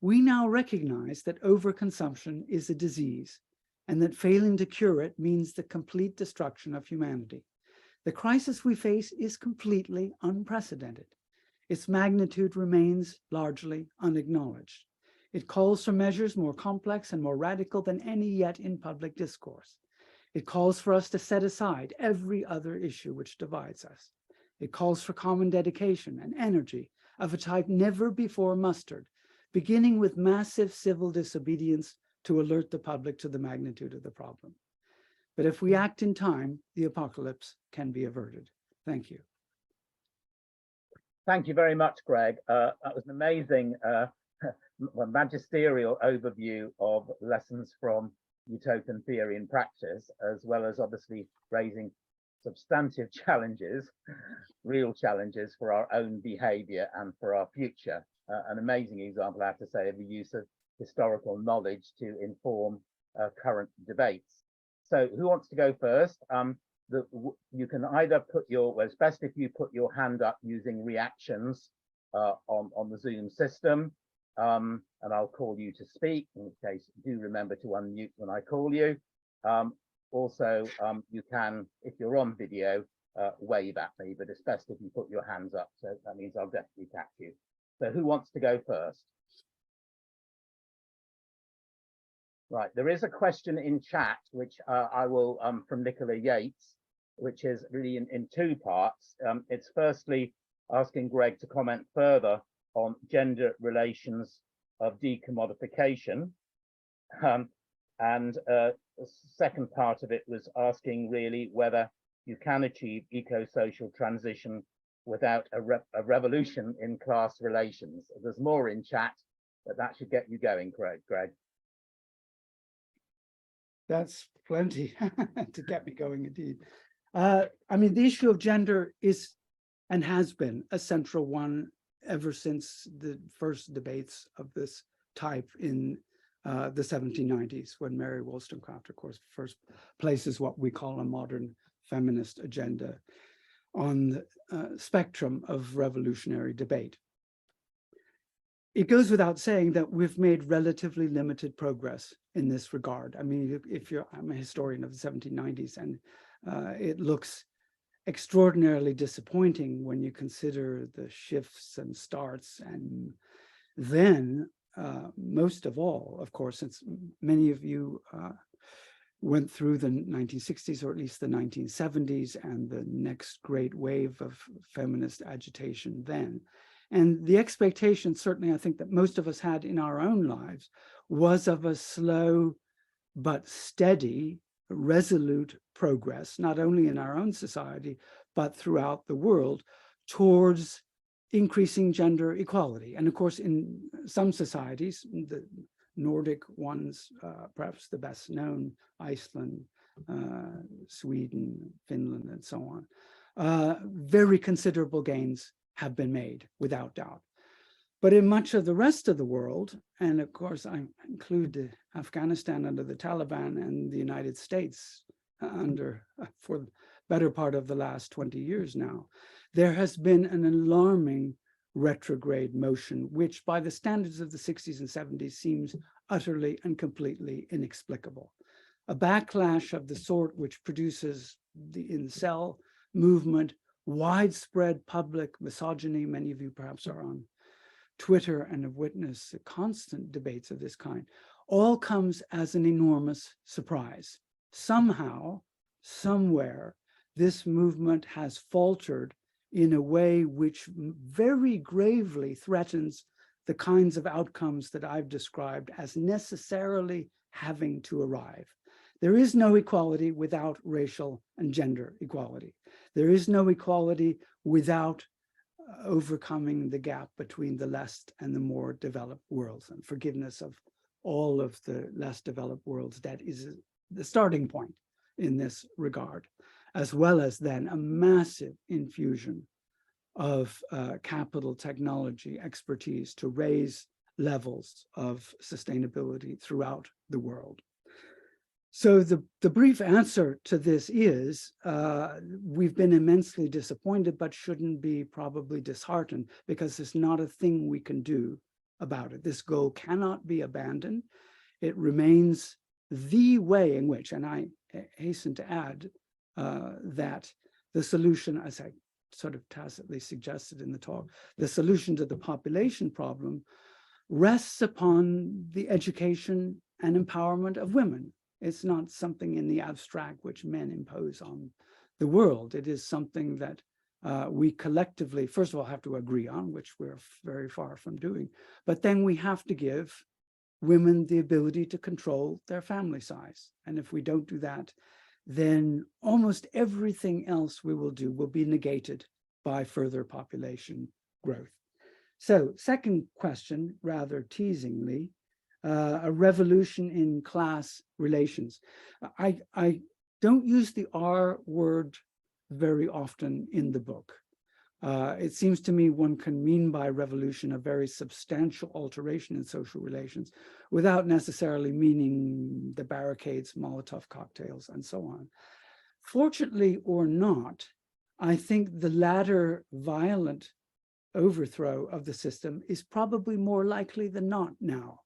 We now recognize that overconsumption is a disease, and that failing to cure it means the complete destruction of humanity. The crisis we face is completely unprecedented. Its magnitude remains largely unacknowledged. It calls for measures more complex and more radical than any yet in public discourse. It calls for us to set aside every other issue which divides us. It calls for common dedication and energy of a type never before mustered, beginning with massive civil disobedience to alert the public to the magnitude of the problem. But if we act in time, the apocalypse can be averted. Thank you. Thank you very much, Greg. That was an amazing magisterial overview of lessons from utopian theory and practice, as well as obviously raising substantive challenges, real challenges for our own behavior and for our future. An amazing example, I have to say, of the use of historical knowledge to inform current debates. So who wants to go first? You can either put your, well, it's best if you put your hand up using reactions on the Zoom system, and I'll call you to speak. In which case, do remember to unmute when I call you. Also, you can, if you're on video, wave at me, but it's best if you put your hands up. So that means I'll definitely catch you. So who wants to go first? Right, there is a question in chat, which I will, from Nicola Yates, which is really in two parts. It's firstly asking Greg to comment further on gender relations of decommodification. And the second part of it was asking really whether you can achieve eco-social transition without a revolution in class relations. There's more in chat, but that should get you going, Greg. That's plenty to get me going, indeed. I mean, the issue of gender is and has been a central one ever since the first debates of this type in the 1790s, when Mary Wollstonecraft, of course, first places what we call a modern feminist agenda on the spectrum of revolutionary debate. It goes without saying that we've made relatively limited progress in this regard. I mean, I'm a historian of the 1790s, and it looks extraordinarily disappointing when you consider the shifts and starts. And then, most of all, of course, since many of you went through the 1960s, or at least the 1970s, and the next great wave of feminist agitation then. And the expectation, certainly, I think that most of us had in our own lives, was of a slow but steady, resolute progress, not only in our own society, but throughout the world, towards increasing gender equality. And of course, in some societies, the Nordic ones, perhaps the best known, Iceland, Sweden, Finland, and so on, very considerable gains have been made, without doubt. But in much of the rest of the world, and of course I include Afghanistan under the Taliban and the United States for the better part of the last 20 years now, there has been an alarming retrograde motion, which by the standards of the 60s and 70s seems utterly and completely inexplicable. A backlash of the sort which produces the incel movement, widespread public misogyny. Many of you perhaps are on Twitter and have witnessed the constant debates of this kind, all comes as an enormous surprise. Somehow, somewhere, this movement has faltered in a way which very gravely threatens the kinds of outcomes that I've described as necessarily having to arrive. There is no equality without racial and gender equality. There is no equality without overcoming the gap between the less and the more developed worlds, and forgiveness of all of the less developed worlds. That is the starting point in this regard, as well as then a massive infusion of capital, technology, expertise to raise levels of sustainability throughout the world. So the brief answer to this is we've been immensely disappointed, but shouldn't be probably disheartened, because there's not a thing we can do about it. This goal cannot be abandoned. It remains the way in which, and I hasten to add that the solution, as I sort of tacitly suggested in the talk, the solution to the population problem rests upon the education and empowerment of women. It's not something in the abstract which men impose on the world. It is something that we collectively, first of all, have to agree on, which we're very far from doing. But then we have to give women the ability to control their family size. And if we don't do that, then almost everything else we will do will be negated by further population growth. So, second question, rather teasingly, a revolution in class relations. I don't use the R word very often in the book. It seems to me one can mean by revolution a very substantial alteration in social relations without necessarily meaning the barricades, Molotov cocktails, and so on. Fortunately or not, I think the latter violent overthrow of the system is probably more likely than not now.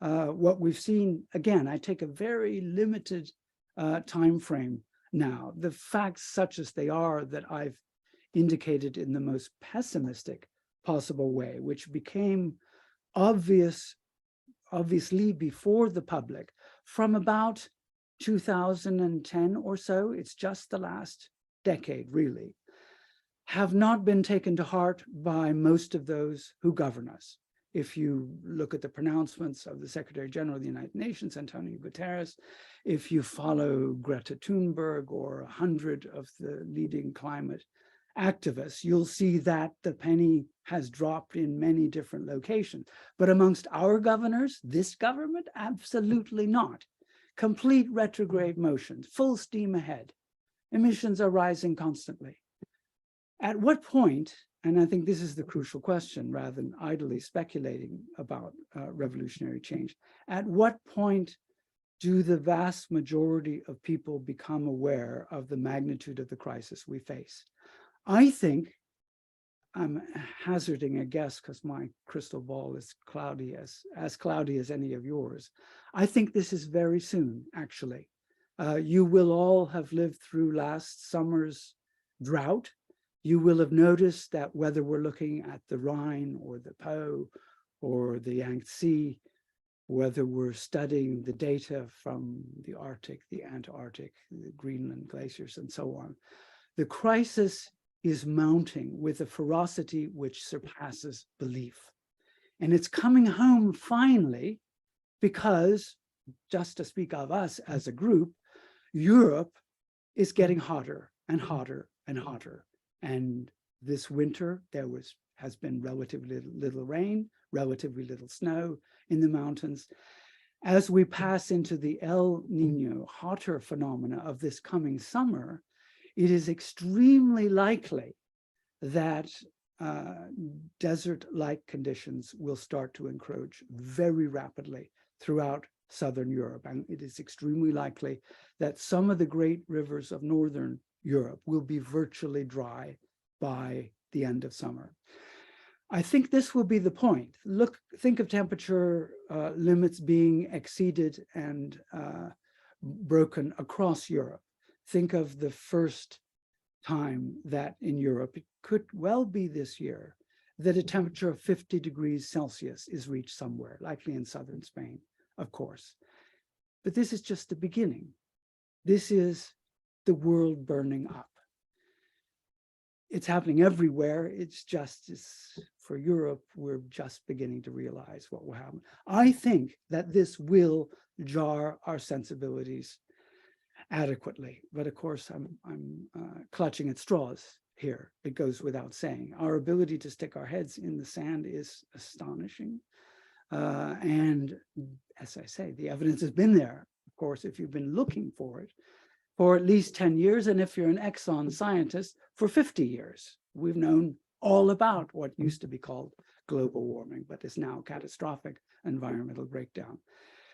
What we've seen, again, I take a very limited time frame now. The facts such as they are that I've indicated in the most pessimistic possible way, which became obviously before the public from about 2010 or so, it's just the last decade really, have not been taken to heart by most of those who govern us. If you look at the pronouncements of the Secretary General of the United Nations, Antonio Guterres, if you follow Greta Thunberg or 100 of the leading climate activists, you'll see that the penny has dropped in many different locations. But amongst our governors, this government, absolutely not. Complete retrograde motions, full steam ahead. Emissions are rising constantly. At what point and I think this is the crucial question rather than idly speculating about revolutionary change, at what point do the vast majority of people become aware of the magnitude of the crisis we face? I think, I'm hazarding a guess because my crystal ball is cloudy, as cloudy as any of yours. I think this is very soon, actually. You will all have lived through last summer's drought. You will have noticed that whether we're looking at the Rhine or the Po or the Yangtze, whether we're studying the data from the Arctic, the Antarctic, the Greenland glaciers, and so on, the crisis is mounting with a ferocity which surpasses belief. And it's coming home finally because, just to speak of us as a group, Europe is getting hotter and hotter and hotter. And this winter, there has been relatively little rain, relatively little snow in the mountains. As we pass into the El Nino hotter phenomena of this coming summer, it is extremely likely that desert-like conditions will start to encroach very rapidly throughout Southern Europe. And it is extremely likely that some of the great rivers of Northern Europe will be virtually dry by the end of summer. I think this will be the point. Think of temperature limits being exceeded and broken across Europe. Think of the first time that in Europe, it could well be this year, that a temperature of 50 degrees Celsius is reached somewhere, likely in southern Spain, of course. But this is just the beginning. This is the world burning up. It's happening everywhere. It's for Europe, we're just beginning to realize what will happen. I think that this will jar our sensibilities adequately, but of course I'm clutching at straws here. It goes without saying. Our ability to stick our heads in the sand is astonishing. And as I say, the evidence has been there, of course, if you've been looking for it for at least 10 years, and if you're an Exxon scientist, for 50 years. We've known all about what used to be called global warming, but is now catastrophic environmental breakdown.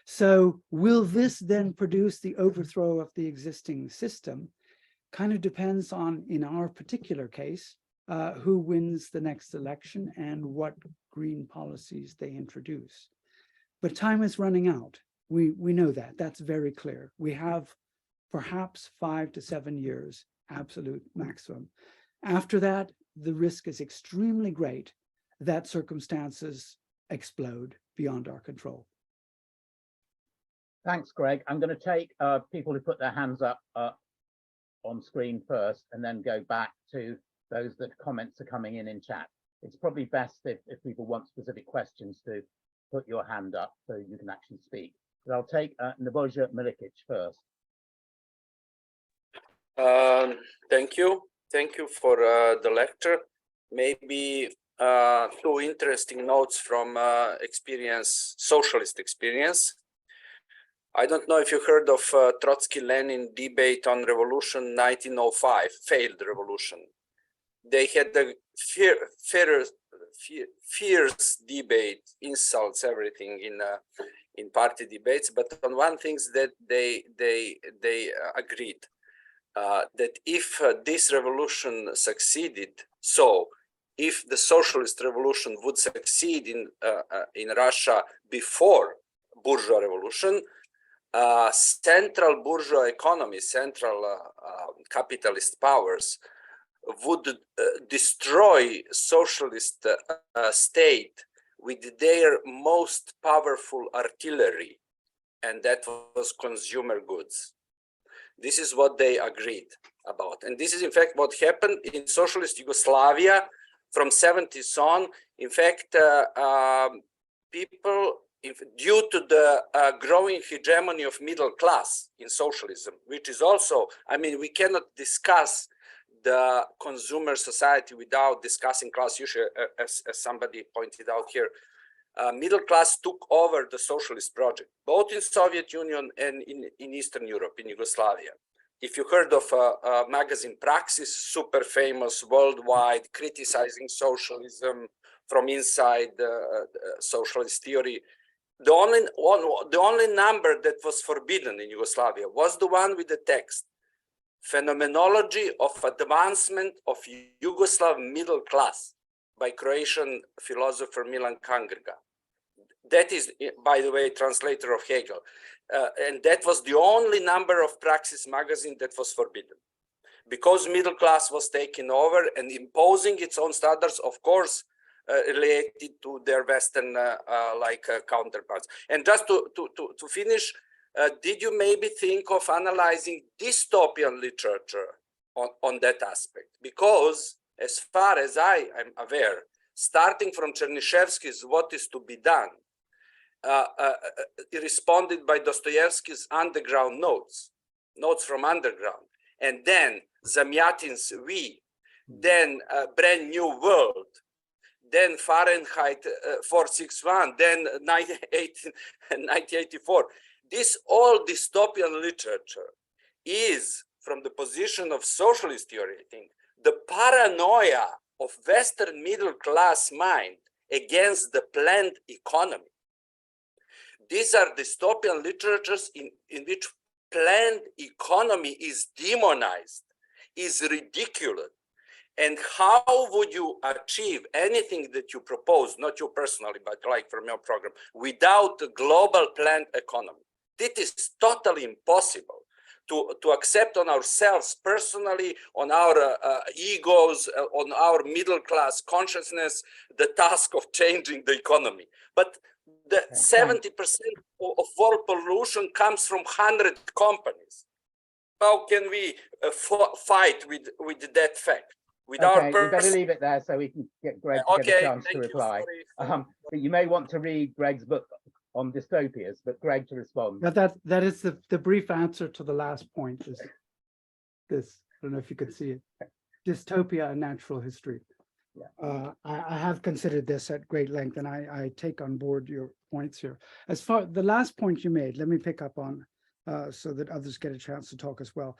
So will this then produce the overthrow of the existing system? Kind of depends on, in our particular case, who wins the next election and what green policies they introduce. But time is running out. We know that. That's very clear. We have perhaps 5 to 7 years, absolute maximum. After that, the risk is extremely great that circumstances explode beyond our control. Thanks, Greg. I'm going to take people who put their hands up on screen first, and then go back to those that comments are coming in chat. It's probably best if people want specific questions to put your hand up so you can actually speak. But I'll take Nebojsa Milikic first. Thank you. Thank you for the lecture. Maybe 2 interesting notes from socialist experience. I don't know if you heard of Trotsky-Lenin debate on revolution 1905, failed revolution. They had a fierce debate, insults, everything in party debates. But on one thing that they agreed. That if this revolution succeeded, so if the socialist revolution would succeed in Russia before bourgeois revolution, central bourgeois economy, central capitalist powers would destroy socialist state with their most powerful artillery, and that was consumer goods. This is what they agreed about. And this is, in fact, what happened in socialist Yugoslavia from 70s on. In fact, people, due to the growing hegemony of middle class in socialism, which is also, I mean, we cannot discuss the consumer society without discussing class issue, as somebody pointed out here. Middle class took over the socialist project, both in Soviet Union and in Eastern Europe, in Yugoslavia. if you heard of a magazine Praxis, super famous worldwide, criticizing socialism from inside socialist theory, the only number that was forbidden in Yugoslavia was the one with the text, Phenomenology of Advancement of Yugoslav Middle Class by Croatian philosopher Milan Kangriga. That is, by the way, translator of Hegel. And that was the only number of Praxis magazine that was forbidden, because middle class was taking over and imposing its own standards, of course, related to their Western counterparts. And just to finish, did you maybe think of analyzing dystopian literature on that aspect? Because as far as I am aware, starting from Chernyshevsky's What is to be Done, responded by Dostoevsky's Underground Notes from Underground, and then Zamyatin's We, then Brand New World, then Fahrenheit 461, then 1984. This all dystopian literature is, from the position of socialist theory, I think, the paranoia of Western middle class mind against the planned economy. These are dystopian literatures in which planned economy is demonized, is ridiculed. And how would you achieve anything that you propose, not you personally, but like from your program, without a global planned economy? It is totally impossible to accept on ourselves personally, on our egos, on our middle class consciousness, the task of changing the economy. But the 70% of world pollution comes from 100 companies. How can we fight with that fact? With okay, we better leave it there so we can get Greg to get a chance to reply. But you may want to read Greg's book on dystopias, but Greg to respond. But that is the brief answer to the last point. Is this? I don't know if you could see it. Dystopia and natural history. Yeah. I have considered this at great length, and I take on board your points here. As far the last point you made, let me pick up on so that others get a chance to talk as well.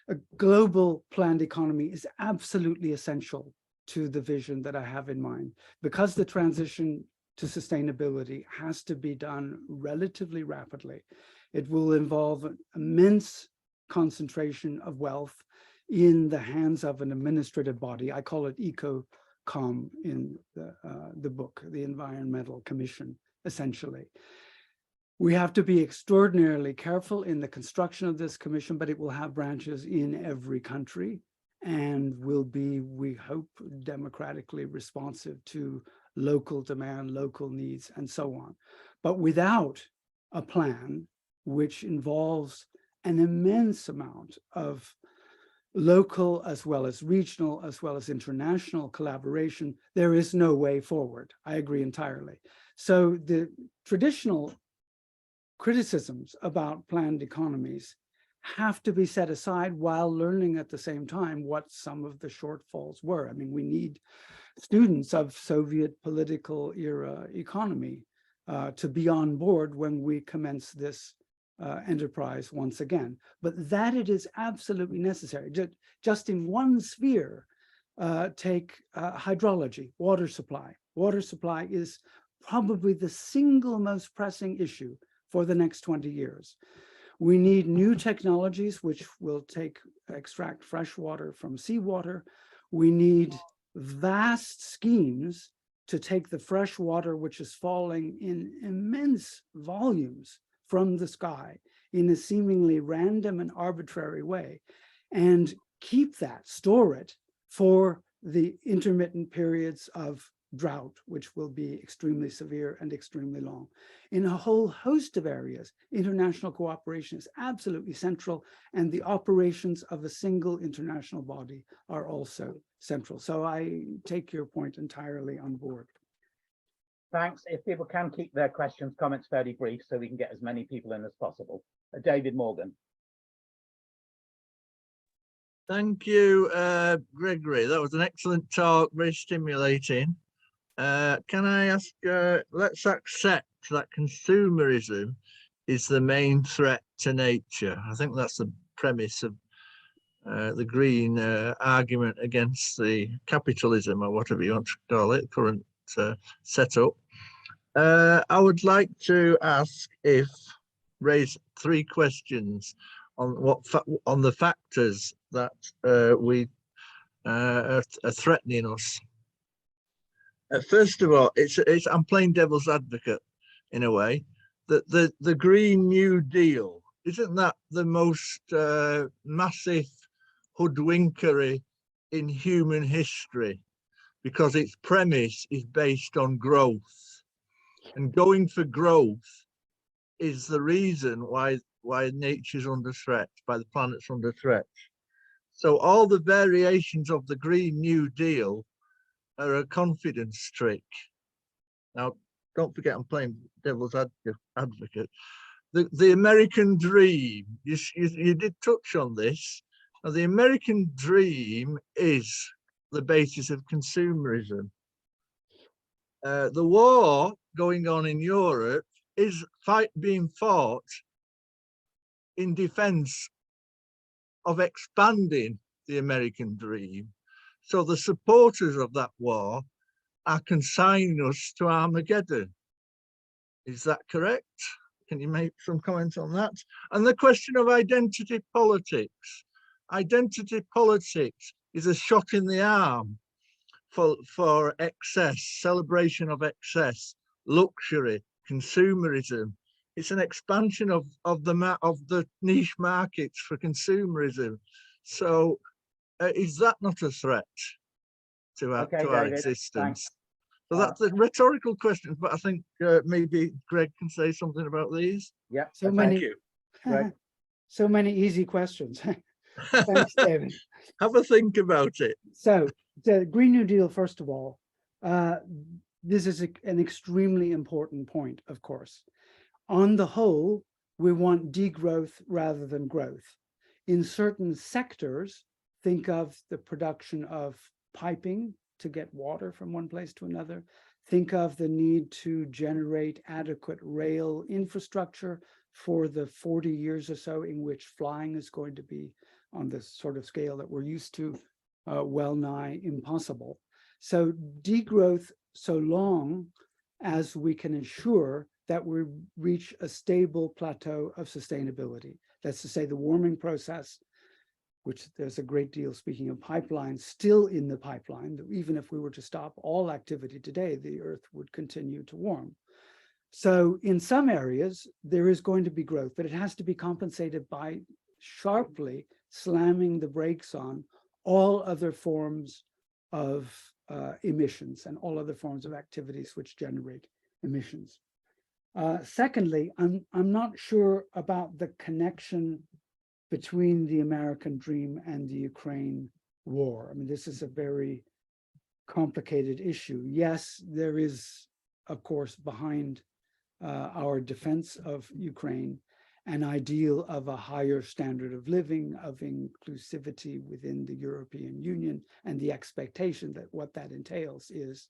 A global planned economy is absolutely essential to the vision that I have in mind, because the transition to sustainability has to be done relatively rapidly. It will involve an immense concentration of wealth in the hands of an administrative body. I call it EcoCom in the book, the Environmental Commission, essentially. We have to be extraordinarily careful in the construction of this commission, but it will have branches in every country and will be, we hope, democratically responsive to local demand, local needs, and so on. But without a plan which involves an immense amount of local as well as regional as well as international collaboration, there is no way forward. I agree entirely. So the traditional criticisms about planned economies have to be set aside while learning at the same time what some of the shortfalls were. I mean, we need students of Soviet political era economy to be on board when we commence this enterprise once again. But that it is absolutely necessary. Just in one sphere, take hydrology, water supply. Water supply is probably the single most pressing issue for the next 20 years. We need new technologies which will extract fresh water from seawater. We need vast schemes to take the fresh water which is falling in immense volumes from the sky in a seemingly random and arbitrary way, and keep that, store it for the intermittent periods of drought, which will be extremely severe and extremely long. In a whole host of areas, international cooperation is absolutely central, and the operations of a single international body are also central. So I take your point entirely on board. Thanks. If people can keep their questions, comments fairly brief so we can get as many people in as possible. David Morgan. Thank you, Gregory. That was an excellent talk, very stimulating. Can I ask, let's accept that consumerism is the main threat to nature. I think that's the premise of the green argument against the capitalism, or whatever you want to call it, current setup. I would like to raise three questions on the factors that are threatening us. First of all, I'm playing devil's advocate in a way. That the Green New Deal, isn't that the most massive hoodwinkery in human history? Because its premise is based on growth, and going for growth is the reason why nature's under threat, why the planet's under threat. So all the variations of the Green New Deal are a confidence trick. Now, don't forget I'm playing devil's advocate. The American dream, you did touch on this. Now, the American dream is the basis of consumerism. The war going on in Europe is being fought in defense of expanding the American dream. So the supporters of that war are consigning us to Armageddon. Is that correct? Can you make some comments on that? And the question of identity politics. Identity politics is a shot in the arm for excess, celebration of excess, luxury, consumerism. It's an expansion of the niche markets for consumerism. So is that not a threat to our David, existence? thanks. So that's a rhetorical question, but I think maybe Greg can say something about these. Yeah. So okay. many, Thank you. Greg. so many easy questions. Thanks, David. Have a think about it. So the Green New Deal, first of all, this is an extremely important point, of course. On the whole, we want degrowth rather than growth. In certain sectors, think of the production of piping to get water from one place to another. Think of the need to generate adequate rail infrastructure for the 40 years or so in which flying is going to be on this sort of scale that we're used to, well nigh impossible. So degrowth so long as we can ensure that we reach a stable plateau of sustainability. That's to say the warming process, which there's a great deal, speaking of pipelines, still in the pipeline. Even if we were to stop all activity today, the Earth would continue to warm. So in some areas, there is going to be growth, but it has to be compensated by sharply slamming the brakes on all other forms of emissions and all other forms of activities which generate emissions. Secondly, I'm not sure about the connection between the American dream and the Ukraine war. I mean, this is a very complicated issue. Yes, there is, of course, behind our defense of Ukraine, an ideal of a higher standard of living, of inclusivity within the European Union, and the expectation that what that entails is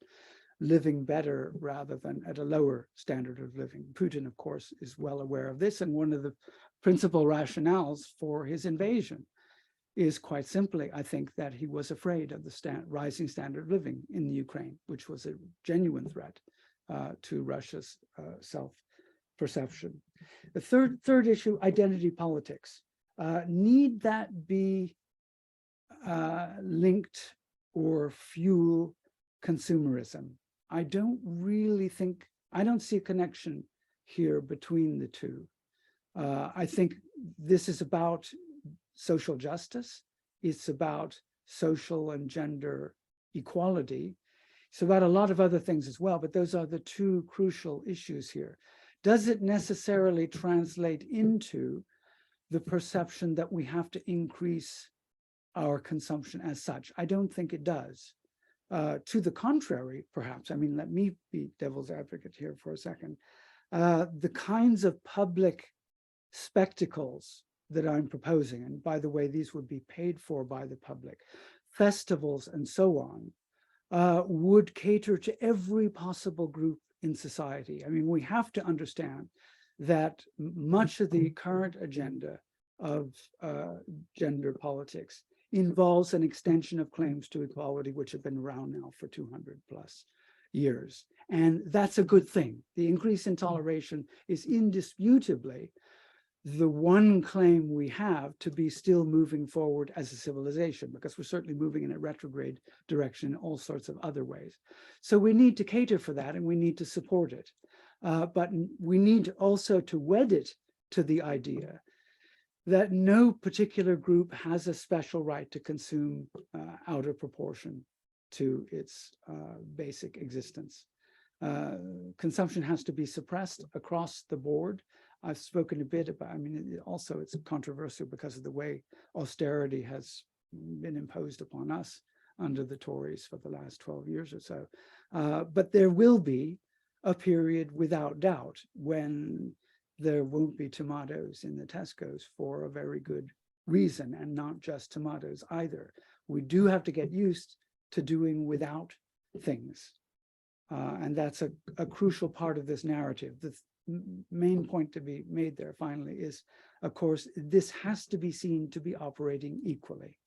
living better rather than at a lower standard of living. Putin, of course, is well aware of this, and one of the principal rationales for his invasion is quite simply, I think, that he was afraid of the rising standard of living in the Ukraine, which was a genuine threat to Russia's self-perception. The third issue, identity politics. Need that be linked or fuel consumerism? I don't really think, I don't see a connection here between the two. I think this is about social justice. It's about social and gender equality. It's about a lot of other things as well, but those are the two crucial issues here. Does it necessarily translate into the perception that we have to increase our consumption as such? I don't think it does. To the contrary, perhaps. I mean, let me be devil's advocate here for a second. The kinds of public spectacles that I'm proposing, and by the way, these would be paid for by the public, festivals and so on, would cater to every possible group in society. I mean, we have to understand that much of the current agenda of gender politics involves an extension of claims to equality, which have been around now for 200 plus years. And that's a good thing. The increase in toleration is indisputably the one claim we have to be still moving forward as a civilization, because we're certainly moving in a retrograde direction in all sorts of other ways. So we need to cater for that and we need to support it. But we need also to wed it to the idea that no particular group has a special right to consume out of proportion to its basic existence. Consumption has to be suppressed across the board. I've spoken a bit about, I mean, also it's controversial because of the way austerity has been imposed upon us under the Tories for the last 12 years or so. But there will be a period without doubt when there won't be tomatoes in the Tesco's for a very good reason, and not just tomatoes either. We do have to get used to doing without things. And that's a crucial part of this narrative. The main point to be made there finally is, of course, this has to be seen to be operating equally.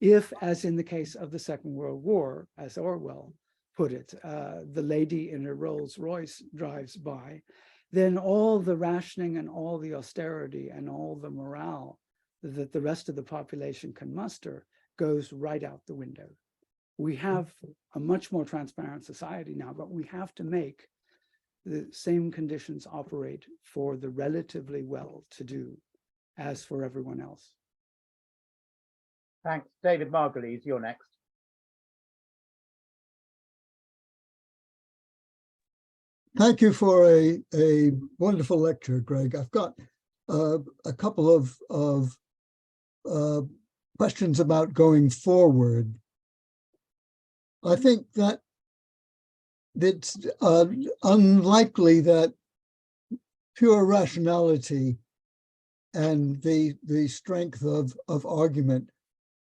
If, as in the case of the Second World War, as Orwell put it, the lady in a Rolls Royce drives by, then all the rationing and all the austerity and all the morale that the rest of the population can muster goes right out the window. We have a much more transparent society now, but we have to make the same conditions operate for the relatively well-to-do as for everyone else. Thanks. David Margulies, you're next. Thank you for a wonderful lecture, Greg. I've got a couple of questions about going forward. I think that it's unlikely that pure rationality and the strength of argument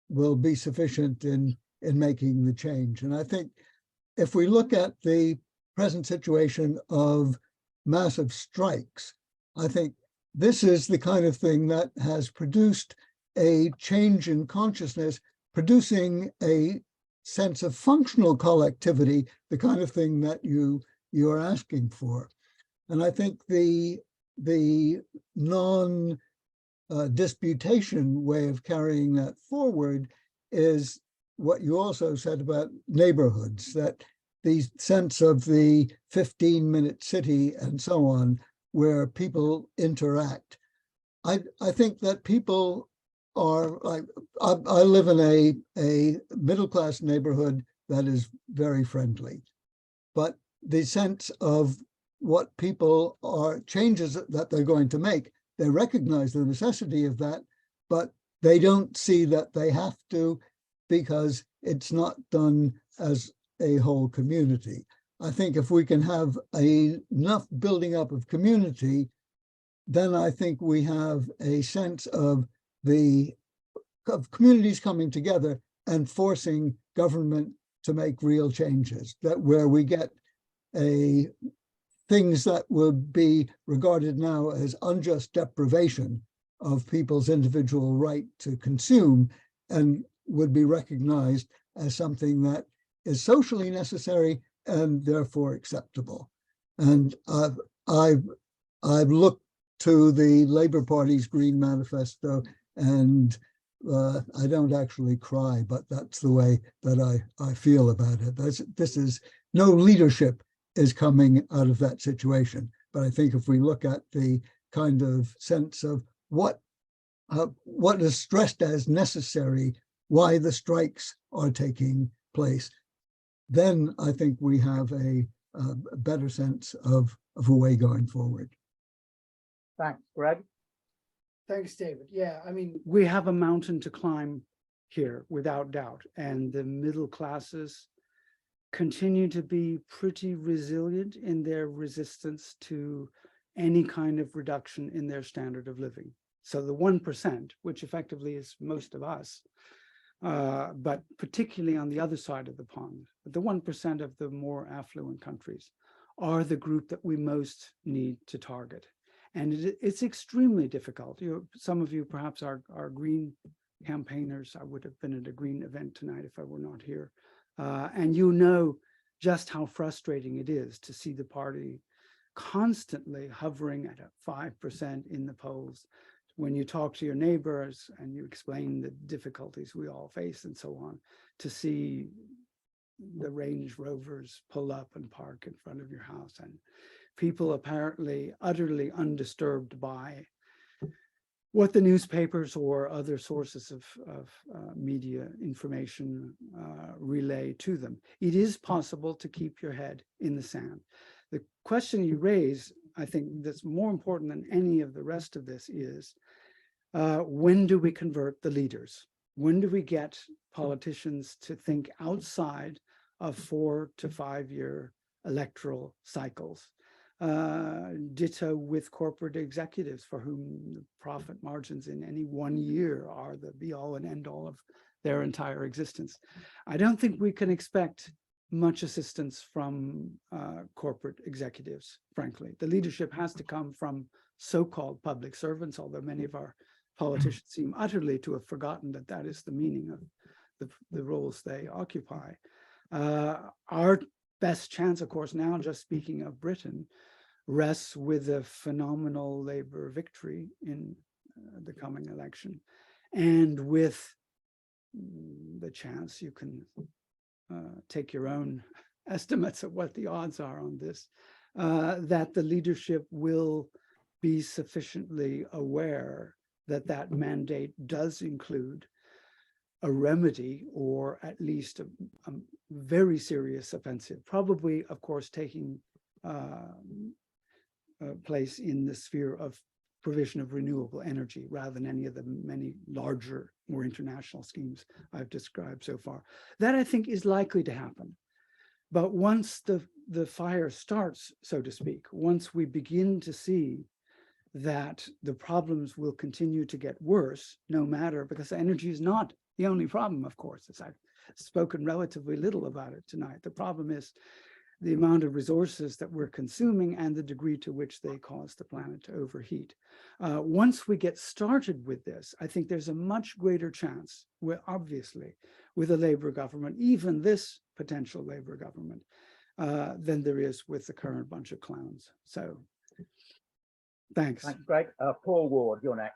will be sufficient in making the change. And I think if we look at the present situation of massive strikes, I think this is the kind of thing that has produced a change in consciousness, producing a sense of functional collectivity, the kind of thing that you are asking for. And I think the non-disputation way of carrying that forward is what you also said about neighborhoods, that the sense of the 15-minute city and so on, where people interact. I think that people are like, I live in a middle-class neighborhood that is very friendly, but the sense of what people are, changes that they're going to make, they recognize the necessity of that, but they don't see that they have to, because it's not done as a whole community. I think if we can have enough building up of community, then I think we have a sense of communities coming together and forcing government to make real changes, that where we get things that would be regarded now as unjust deprivation of people's individual right to consume, and would be recognized as something that is socially necessary and therefore acceptable. And I've looked to the Labour Party's Green Manifesto, and I don't actually cry, but that's the way that I feel about it. This is no leadership is coming out of that situation. But I think if we look at the kind of sense of what is stressed as necessary, why the strikes are taking place, then I think we have a better sense of a way going forward. Thanks, Greg. Thanks, David. Yeah, I mean, we have a mountain to climb here, without doubt, and the middle classes continue to be pretty resilient in their resistance to any kind of reduction in their standard of living. So the 1%, which effectively is most of us, but particularly on the other side of the pond, the 1% of the more affluent countries are the group that we most need to target. And it's extremely difficult. Some of you perhaps are green campaigners. I would have been at a green event tonight if I were not here. And you know just how frustrating it is to see the party constantly hovering at a 5% in the polls. When you talk to your neighbors and you explain the difficulties we all face and so on, to see the Range Rovers pull up and park in front of your house, and people apparently utterly undisturbed by what the newspapers or other sources of media information relay to them. It is possible to keep your head in the sand. The question you raise, I think that's more important than any of the rest of this is, when do we convert the leaders? When do we get politicians to think outside of 4 to 5 year electoral cycles? Ditto with corporate executives for whom the profit margins in any one year are the be all and end all of their entire existence. I don't think we can expect much assistance from corporate executives, frankly. The leadership has to come from so-called public servants, although many of our politicians seem utterly to have forgotten that that is the meaning of the roles they occupy. Our best chance, of course, now, just speaking of Britain, rests with a phenomenal Labour victory in the coming election, and with the chance you can take your own estimates of what the odds are on this, that the leadership will be sufficiently aware that that mandate does include a remedy, or at least a very serious offensive, probably, of course, taking place in the sphere of provision of renewable energy rather than any of the many larger, more international schemes I've described so far. That, I think, is likely to happen. But once the fire starts, so to speak, once we begin to see that the problems will continue to get worse, no matter, because energy is not the only problem, of course, as I've spoken relatively little about it tonight. The problem is the amount of resources that we're consuming and the degree to which they cause the planet to overheat. Once we get started with this, I think there's a much greater chance, obviously, with a Labour government, even this potential Labour government, than there is with the current bunch of clowns. So, thanks. Thanks, Greg. Paul Ward, you're next.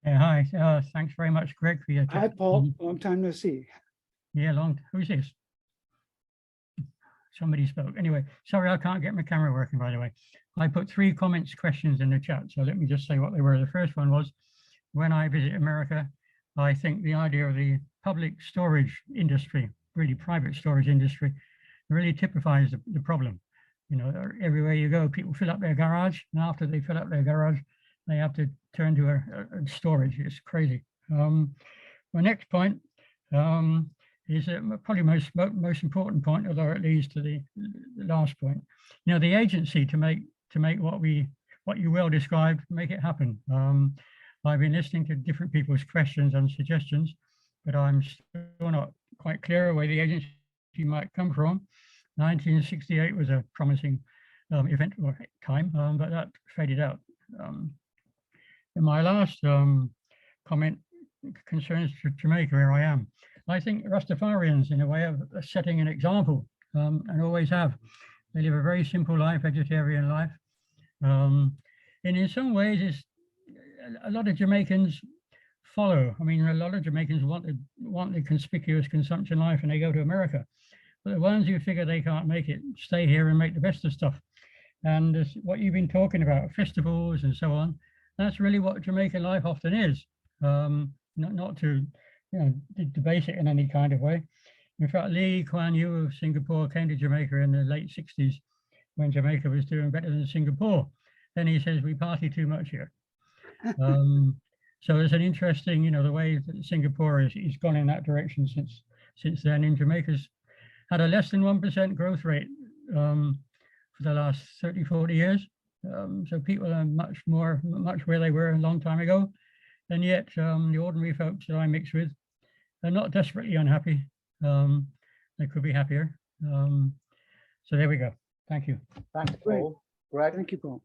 Yeah, hi. Thanks very much, Greg, for your Hi, Paul. Long time no see. Yeah, who's this? Somebody spoke. Anyway, sorry, I can't get my camera working, by the way. I put 3 questions in the chat, so let me just say what they were. The first one was, when I visit America, I think the idea of the public storage industry, really private storage industry, really typifies the problem. You know, everywhere you go, people fill up their garage, and after they fill up their garage, they have to turn to a storage. It's crazy. My next point is probably most important point, although it leads to the last point. You know, the agency to make what you well described, make it happen. I've been listening to different people's questions and suggestions, but I'm still not quite clear where the agency might come from. 1968 was a promising event or time, but that faded out. And my last comment concerns Jamaica, where I am. I think Rastafarians, in a way, are setting an example, and always have. They live a very simple life, vegetarian life. And in some ways, a lot of Jamaicans follow. I mean, a lot of Jamaicans want the conspicuous consumption life, and they go to America. But the ones who figure they can't make it stay here and make the best of stuff. And what you've been talking about, festivals and so on, that's really what Jamaican life often is. Not to debase it in any kind of way. In fact, Lee Kuan Yew of Singapore came to Jamaica in the late 60s when Jamaica was doing better than Singapore. Then he says, we party too much here. So it's an interesting, the way that Singapore has gone in that direction since then. In Jamaica's had a less than 1% growth rate for the last 30, 40 years. So people are much where they were a long time ago. And yet the ordinary folks that I mix with are not desperately unhappy. They could be happier. So there we go. Thank you. Thanks, Paul. Greg? Thank you, Paul.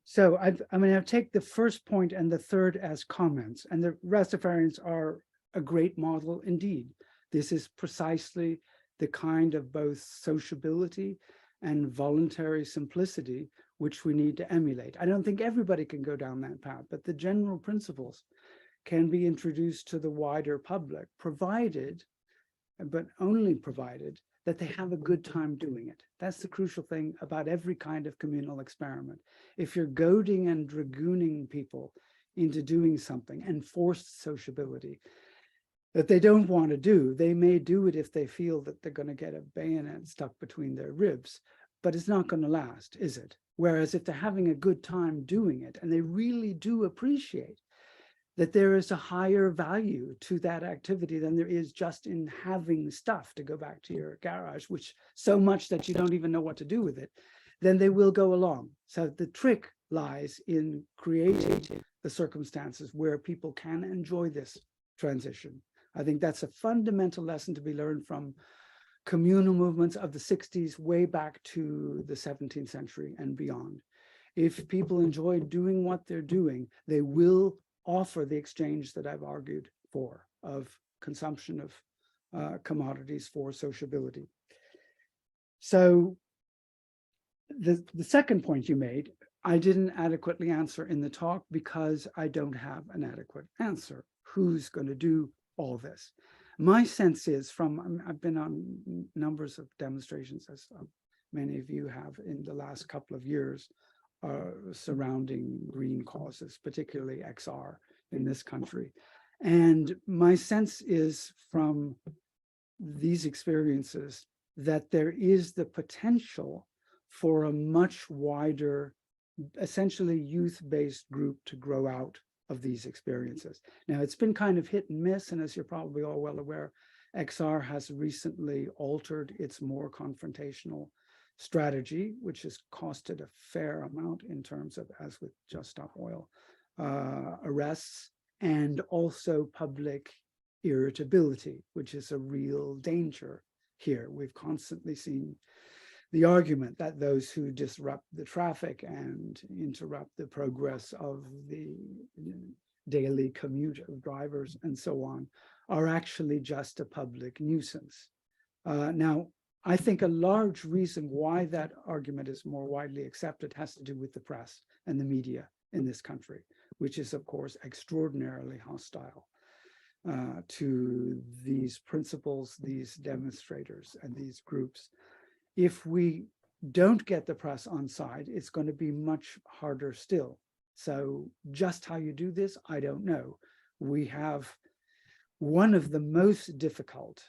So I'm going to take the first point and the third as comments, and the Rastafarians are a great model indeed. This is precisely the kind of both sociability and voluntary simplicity which we need to emulate. I don't think everybody can go down that path, but the general principles can be introduced to the wider public, provided, but only provided, that they have a good time doing it. That's the crucial thing about every kind of communal experiment. If you're goading and dragooning people into doing something, and forced sociability that they don't want to do, they may do it if they feel that they're going to get a bayonet stuck between their ribs, but it's not going to last, is it? Whereas if they're having a good time doing it, and they really do appreciate that there is a higher value to that activity than there is just in having stuff, to go back to your garage, which so much that you don't even know what to do with it, then they will go along. So the trick lies in creating the circumstances where people can enjoy this transition. I think that's a fundamental lesson to be learned from communal movements of the 60s way back to the 17th century and beyond. If people enjoy doing what they're doing, they will offer the exchange that I've argued for, of consumption of commodities for sociability. So the second point you made, I didn't adequately answer in the talk because I don't have an adequate answer. Who's going to do all this? My sense is I've been on numbers of demonstrations, as many of you have in the last couple of years, surrounding green causes, particularly XR in this country. And my sense is from these experiences that there is the potential for a much wider, essentially youth-based group to grow out of these experiences. Now, it's been kind of hit and miss, and as you're probably all well aware, XR has recently altered its more confrontational strategy, which has costed a fair amount in terms of, as with Just Stop Oil, arrests, and also public irritability, which is a real danger here. We've constantly seen the argument that those who disrupt the traffic and interrupt the progress of the daily commute of drivers and so on are actually just a public nuisance. Now, I think a large reason why that argument is more widely accepted has to do with the press and the media in this country, which is, of course, extraordinarily hostile to these principles, these demonstrators, and these groups. If we don't get the press on side, it's going to be much harder still. So just how you do this, I don't know. We have one of the most difficult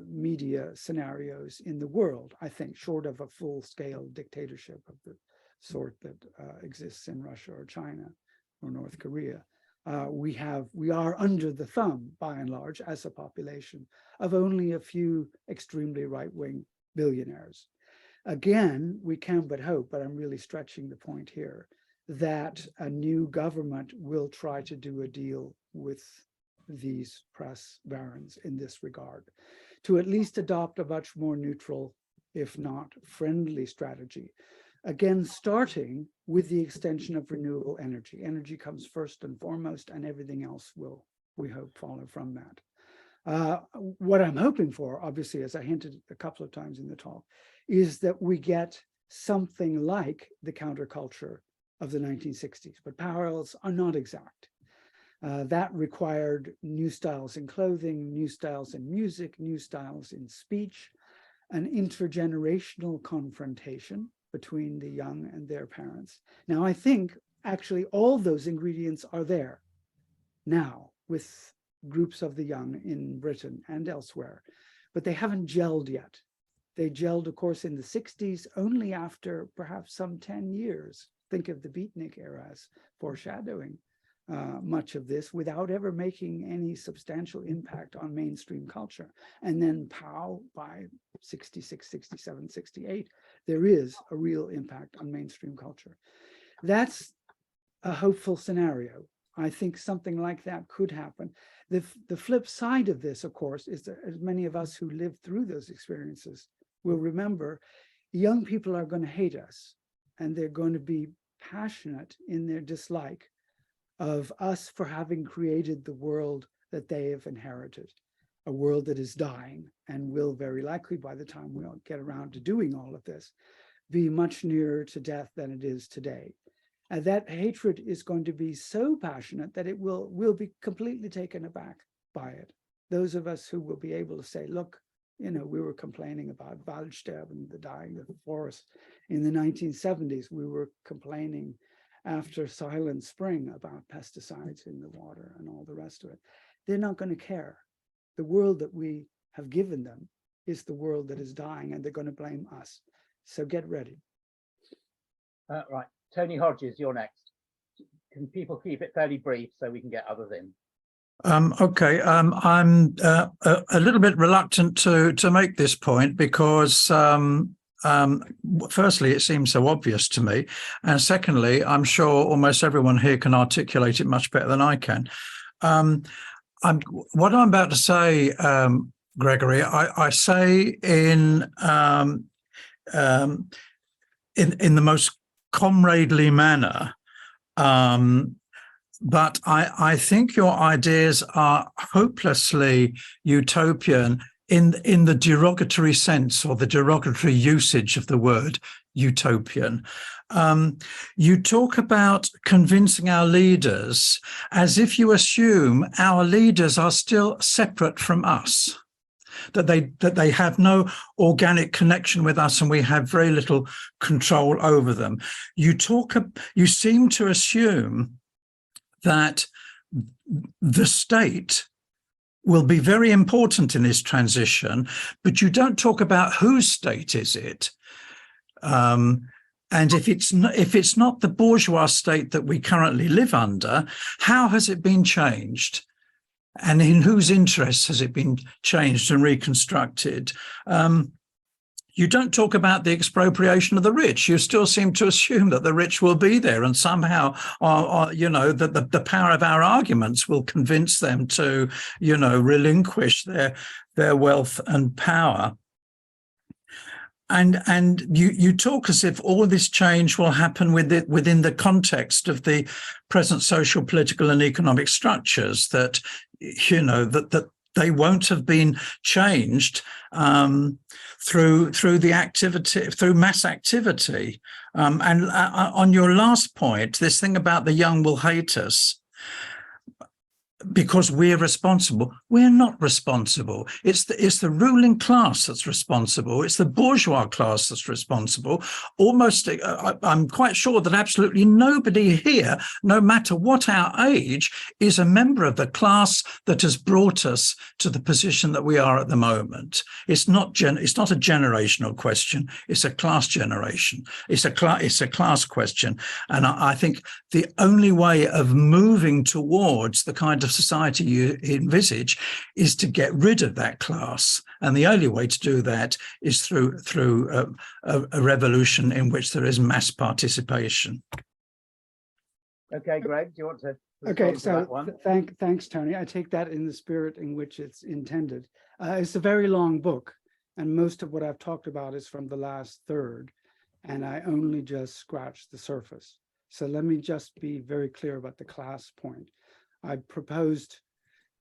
media scenarios in the world, I think, short of a full-scale dictatorship of the sort that exists in Russia or China or North Korea. We are under the thumb, by and large, as a population of only a few extremely right-wing billionaires. Again, we can but hope, but I'm really stretching the point here, that a new government will try to do a deal with these press barons in this regard, to at least adopt a much more neutral, if not friendly, strategy. Again, starting with the extension of renewable energy. Energy comes first and foremost, and everything else will, we hope, follow from that. What I'm hoping for, obviously, as I hinted a couple of times in the talk, is that we get something like the counterculture of the 1960s, but parallels are not exact. That required new styles in clothing, new styles in music, new styles in speech, an intergenerational confrontation between the young and their parents. Now, I think actually all those ingredients are there now with groups of the young in Britain and elsewhere, but they haven't gelled yet. They gelled, of course, in the 60s, only after perhaps some 10 years. Think of the beatnik era as foreshadowing much of this, without ever making any substantial impact on mainstream culture. And then pow, by 66, 67, 68, there is a real impact on mainstream culture. That's a hopeful scenario. I think something like that could happen. The flip side of this, of course, is that as many of us who lived through those experiences will remember, young people are going to hate us, and they're going to be passionate in their dislike of us for having created the world that they have inherited, a world that is dying and will very likely, by the time we all get around to doing all of this, be much nearer to death than it is today. And that hatred is going to be so passionate that it will be completely taken aback by it. Those of us who will be able to say, look, you know, we were complaining about Waldsterben and the dying of the forest in the 1970s. We were complaining after Silent Spring about pesticides in the water and all the rest of it. They're not going to care. The world that we have given them is the world that is dying, and they're going to blame us. So get ready. Right, Tony Hodges, you're next. Can people keep it fairly brief so we can get others in? Okay, I'm a little bit reluctant to make this point because firstly, it seems so obvious to me, and secondly, I'm sure almost everyone here can articulate it much better than I can. What I'm about to say, Gregory, I say in the most comradely manner, but I think your ideas are hopelessly utopian in the derogatory sense or the derogatory usage of the word utopian. You talk about convincing our leaders as if you assume our leaders are still separate from us, that they have no organic connection with us and we have very little control over them. You seem to assume that the state will be very important in this transition, but you don't talk about whose state is it. And if it's not the bourgeois state that we currently live under, how has it been changed? And in whose interests has it been changed and reconstructed? You don't talk about the expropriation of the rich. You still seem to assume that the rich will be there and somehow, you know, that the power of our arguments will convince them to, you know, relinquish their wealth and power. And you talk as if all this change will happen within the context of the present social, political, and economic structures, that, you know, that they won't have been changed through the activity, through mass activity. And on your last point, this thing about the young will hate us because we're responsible. We're not responsible. It's the ruling class that's responsible. It's the bourgeois class that's responsible. Almost, I'm quite sure that absolutely nobody here, no matter what our age, is a member of the class that has brought us to the position that we are at the moment. It's not a generational question. It's a class generation. It's a class question. And I think the only way of moving towards the kind of society you envisage is to get rid of that class, and the only way to do that is through a revolution in which there is mass participation. Okay, Greg, do you want to Okay, respond to that one? thanks, Tony. I take that in the spirit in which it's intended. It's a very long book, and most of what I've talked about is from the last third, and I only just scratched the surface. So let me just be very clear about the class point. I proposed,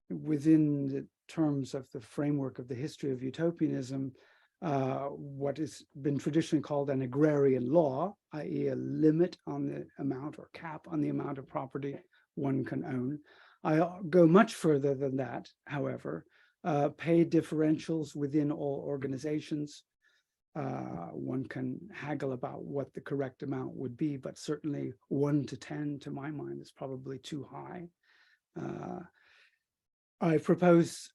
within the terms of the framework of the history of utopianism, what has been traditionally called an agrarian law, i.e. a limit on the amount or cap on the amount of property one can own. I go much further than that, however. Pay differentials within all organizations. One can haggle about what the correct amount would be, but certainly 1 to 10, to my mind, is probably too high. I propose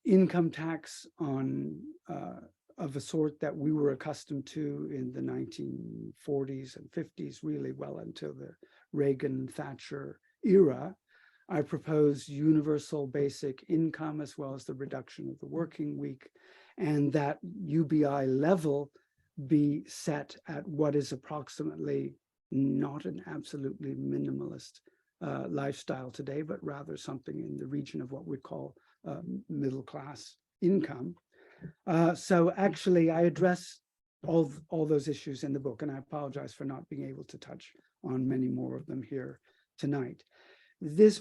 income tax of a sort that we were accustomed to in the 1940s and 50s, really well until the Reagan-Thatcher era. I propose universal basic income as well as the reduction of the working week, and that UBI level be set at what is approximately not an absolutely minimalist lifestyle today, but rather something in the region of what we call middle class income. So actually I address all those issues in the book, and I apologize for not being able to touch on many more of them here tonight.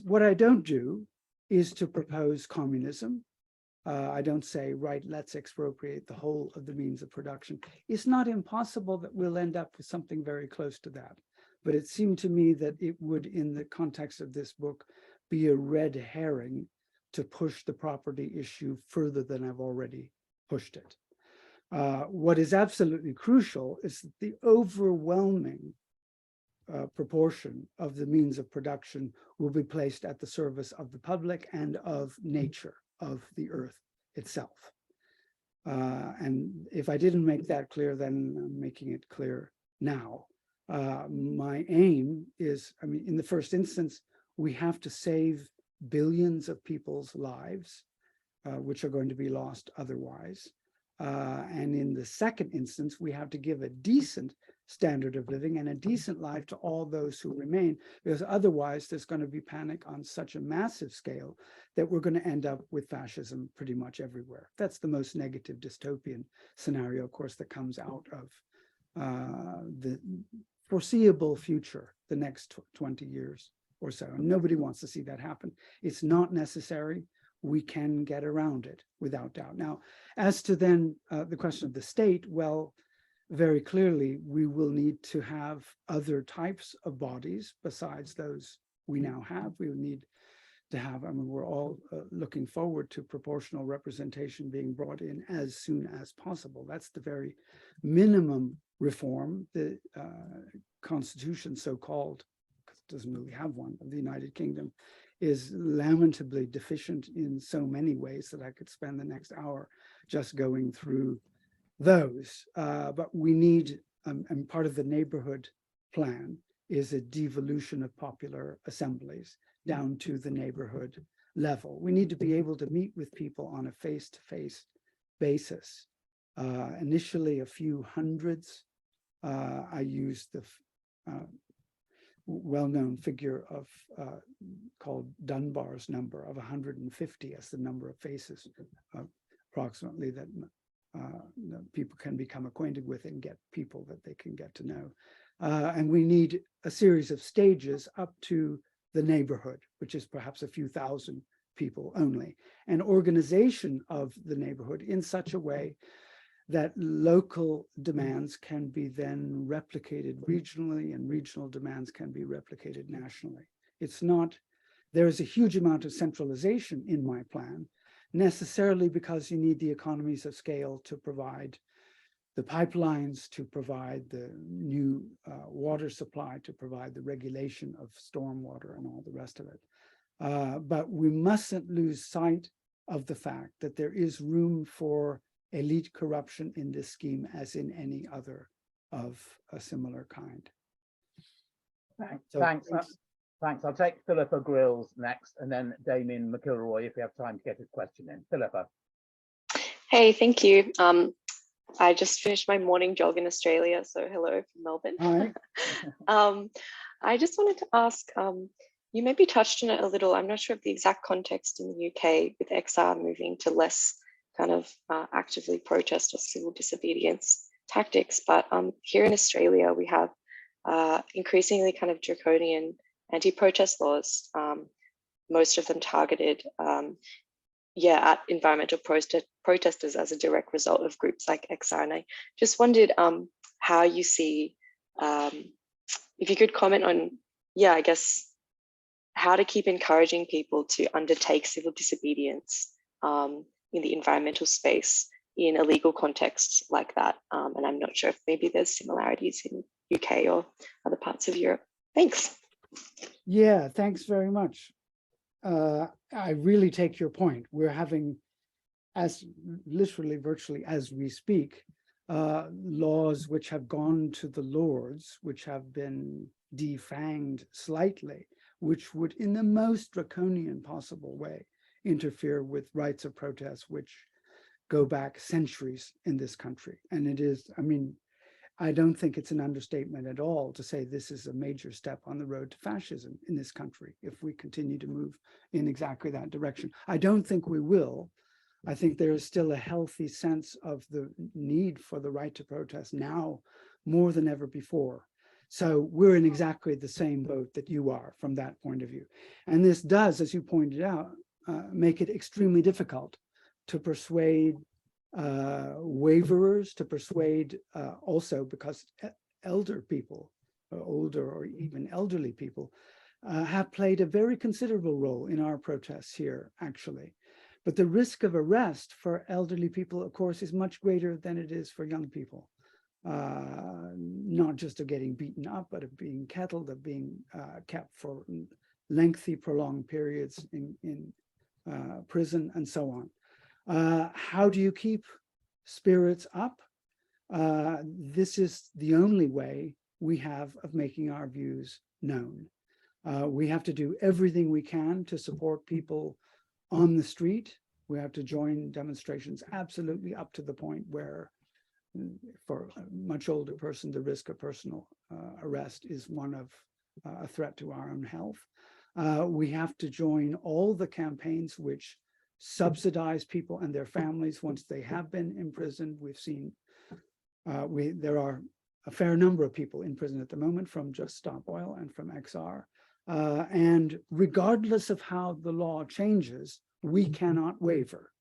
What I don't do is to propose communism. I don't say, right, let's expropriate the whole of the means of production. It's not impossible that we'll end up with something very close to that. But it seemed to me that it would, in the context of this book, be a red herring to push the property issue further than I've already pushed it. What is absolutely crucial is that the overwhelming proportion of the means of production will be placed at the service of the public and of nature, of the earth itself. And if I didn't make that clear, then I'm making it clear now. My aim is, I mean, in the first instance, we have to save billions of people's lives, which are going to be lost otherwise. And in the second instance, we have to give a decent standard of living and a decent life to all those who remain, because otherwise there's going to be panic on such a massive scale that we're going to end up with fascism pretty much everywhere. That's the most negative dystopian scenario, of course, that comes out of the foreseeable future, the next 20 years or so. And nobody wants to see that happen. It's not necessary. We can get around it without doubt. Now, as to then the question of the state, well, very clearly, we will need to have other types of bodies besides those we now have. We will need to have, I mean, we're all looking forward to proportional representation being brought in as soon as possible. That's the very minimum reform. The Constitution, so-called, because it doesn't really have one, of the United Kingdom, is lamentably deficient in so many ways that I could spend the next hour just going through those. But we need, and part of the neighborhood plan is a devolution of popular assemblies down to the neighborhood level. We need to be able to meet with people on a face-to-face basis. Initially, a few hundreds. I used the well-known figure of called Dunbar's number of 150 as the number of faces, approximately, that people can become acquainted with and get people that they can get to know. And we need a series of stages up to the neighborhood, which is perhaps a few thousand people only, and organization of the neighborhood in such a way that local demands can be then replicated regionally and regional demands can be replicated nationally. It's not, there is a huge amount of centralization in my plan, necessarily because you need the economies of scale to provide the pipelines, to provide the new water supply, to provide the regulation of stormwater and all the rest of it. But we mustn't lose sight of the fact that there is room for elite corruption in this scheme as in any other of a similar kind. Thanks. I'll take Philippa Grills next, and then Damien McIlroy if we have time to get his question in. Philippa. Hey, thank you. I just finished my morning jog in Australia, so hello from Melbourne. Hi. I just wanted to ask, you maybe touched on it a little. I'm not sure of the exact context in the UK with XR moving to less kind of actively protest or civil disobedience tactics, but here in Australia we have increasingly kind of draconian anti-protest laws, most of them targeted at environmental protesters as a direct result of groups like XR. And I just wondered how you see, if you could comment on, I guess, how to keep encouraging people to undertake civil disobedience in the environmental space in a legal context like that. And I'm not sure if maybe there's similarities in UK or other parts of Europe. Thanks. Yeah, thanks very much. I really take your point. We're having, as literally virtually as we speak, laws which have gone to the Lords, which have been defanged slightly, which would in the most draconian possible way interfere with rights of protest, which go back centuries in this country. And it is, I mean, I don't think it's an understatement at all to say this is a major step on the road to fascism in this country if we continue to move in exactly that direction. I don't think we will, I think there is still a healthy sense of the need for the right to protest now more than ever before. So we're in exactly the same boat that you are from that point of view. And this does, as you pointed out, make it extremely difficult to persuade waverers, to persuade also because elder people, or older or even elderly people, have played a very considerable role in our protests here, actually. But the risk of arrest for elderly people, of course, is much greater than it is for young people. Not just of getting beaten up, but of being kettled, of being kept for lengthy, prolonged periods in prison, and so on. How do you keep spirits up? This is the only way we have of making our views known. We have to do everything we can to support people on the street. We have to join demonstrations absolutely up to the point where, for a much older person, the risk of personal arrest is one of a threat to our own health. We have to join all the campaigns which subsidize people and their families once they have been imprisoned. We've seen there are a fair number of people in prison at the moment from Just Stop Oil and from XR. And regardless of how the law changes, we cannot waver.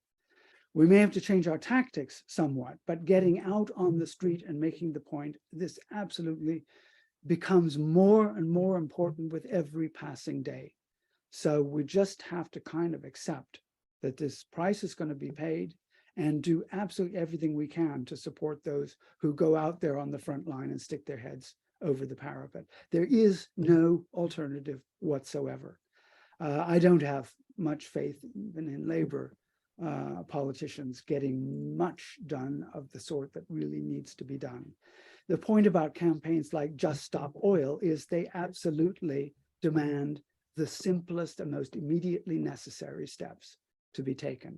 We may have to change our tactics somewhat, but getting out on the street and making the point, this absolutely becomes more and more important with every passing day. So we just have to kind of accept that this price is going to be paid and do absolutely everything we can to support those who go out there on the front line and stick their heads over the parapet. There is no alternative whatsoever. I don't have much faith even in labor politicians getting much done of the sort that really needs to be done. The point about campaigns like Just Stop Oil is they absolutely demand the simplest and most immediately necessary steps to be taken.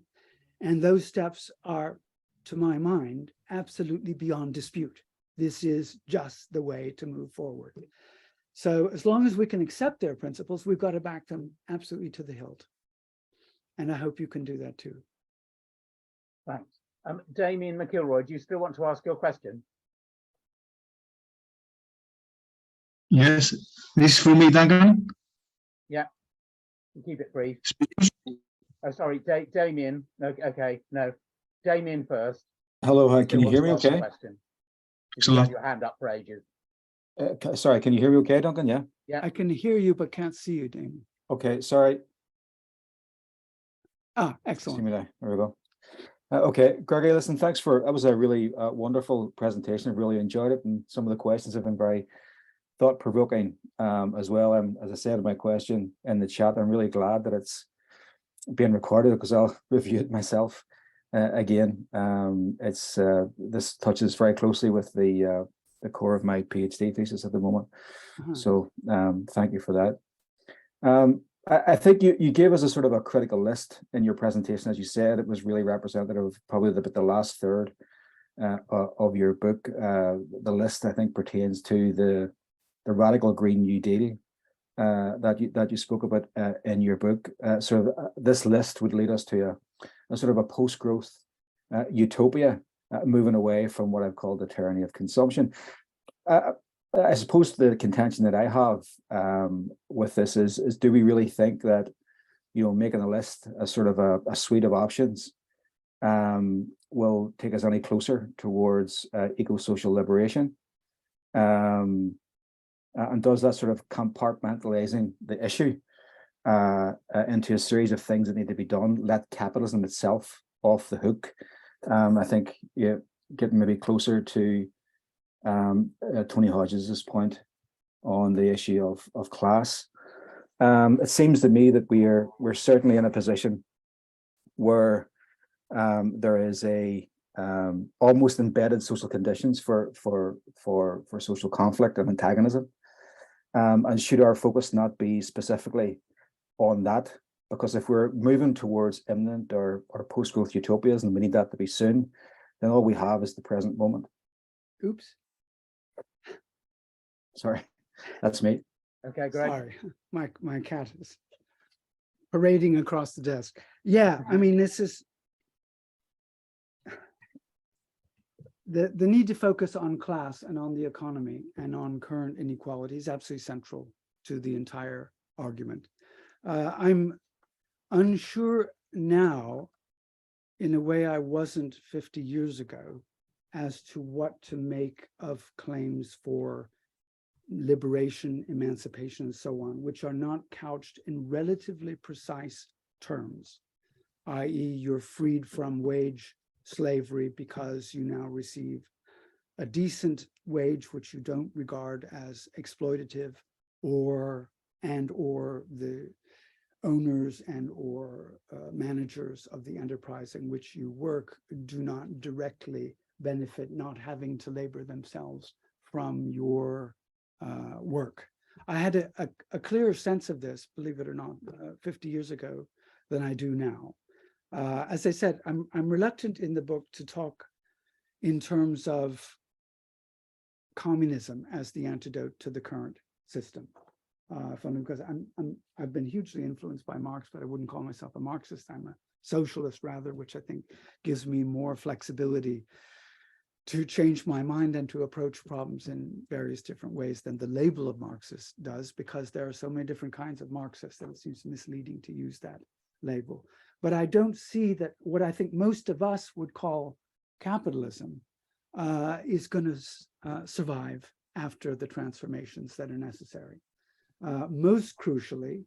And those steps are, to my mind, absolutely beyond dispute. This is just the way to move forward. So as long as we can accept their principles, we've got to back them absolutely to the hilt. And I hope you can do that too. Thanks. Damien McIlroy, do you still want to ask your question? Yes, this is for me, Duncan. Yeah, keep it brief. Oh, sorry, Damien. No, okay, no. Damien first. Hello, hi, Still can you wants hear to me ask a okay? question. You've Excellent. got your hand up for ages. Sorry, can you hear me okay, Duncan? Yeah? Yeah. I can hear you, but can't see you, Damien. Okay, sorry. Ah, See excellent. me now, there we go. Okay, Gregory, listen, thanks for, that was a really wonderful presentation. I've really enjoyed it, and some of the questions have been very thought-provoking as well. And as I said in my question in the chat, I'm really glad that it's being recorded because I'll review it myself again. This touches very closely with the core of my PhD thesis at the moment. So thank you for that. I think you gave us a sort of a critical list in your presentation. As you said, it was really representative of probably the last third of your book. The list, I think, pertains to the radical Green New Deal that you spoke about in your book. This list would lead us to a sort of a post-growth utopia, moving away from what I've called the tyranny of consumption. I suppose the contention that I have with this is do we really think that, you know, making a list, a sort of a suite of options will take us any closer towards eco-social liberation? And does that sort of compartmentalizing the issue into a series of things that need to be done let capitalism itself off the hook? I think getting maybe closer to Tony Hodges' point on the issue of class. It seems to me that we're certainly in a position where there is a almost embedded social conditions for social conflict and antagonism. And should our focus not be specifically on that? Because if we're moving towards imminent or post-growth utopias, and we need that to be soon, then all we have is the present moment. Oops. Sorry, that's me. Okay, Greg. Sorry, my cat is parading across the desk. Yeah, I mean, this is the need to focus on class and on the economy and on current inequality is absolutely central to the entire argument. I'm unsure now, in a way I wasn't 50 years ago, as to what to make of claims for liberation, emancipation, and so on, which are not couched in relatively precise terms, i.e. you're freed from wage slavery because you now receive a decent wage, which you don't regard as exploitative, or the owners or managers of the enterprise in which you work do not directly benefit, not having to labor themselves from your work. I had a clearer sense of this, believe it or not, 50 years ago than I do now. As I said, I'm reluctant in the book to talk in terms of communism as the antidote to the current system. Because I've been hugely influenced by Marx, but I wouldn't call myself a Marxist. I'm a socialist rather, which I think gives me more flexibility to change my mind and to approach problems in various different ways than the label of Marxist does, because there are so many different kinds of Marxists that it seems misleading to use that label. But I don't see that what I think most of us would call capitalism is going to survive after the transformations that are necessary. Most crucially,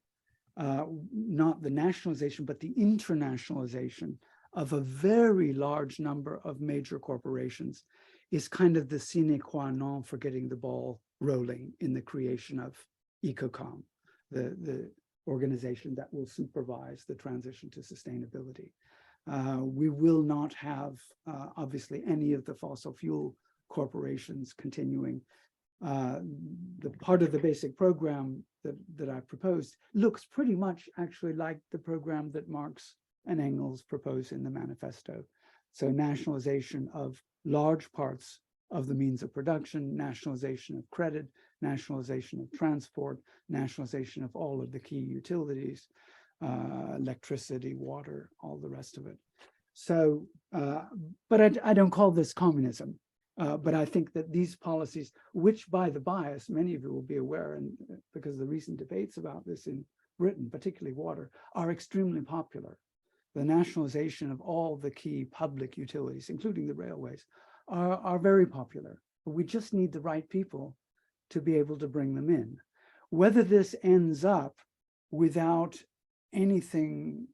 not the nationalization, but the internationalization of a very large number of major corporations is kind of the sine qua non for getting the ball rolling in the creation of EcoCom, the organization that will supervise the transition to sustainability. We will not have, obviously, any of the fossil fuel corporations continuing. The part of the basic program that I proposed looks pretty much actually like the program that Marx and Engels proposed in the manifesto. So nationalization of large parts of the means of production, nationalization of credit, nationalization of transport, nationalization of all of the key utilities, electricity, water, all the rest of it. So, but I don't call this communism. But I think that these policies, which by the bias, many of you will be aware, and because of the recent debates about this in Britain, particularly water, are extremely popular. The nationalization of all the key public utilities, including the railways, are very popular. But we just need the right people to be able to bring them in. Whether this ends up without anything,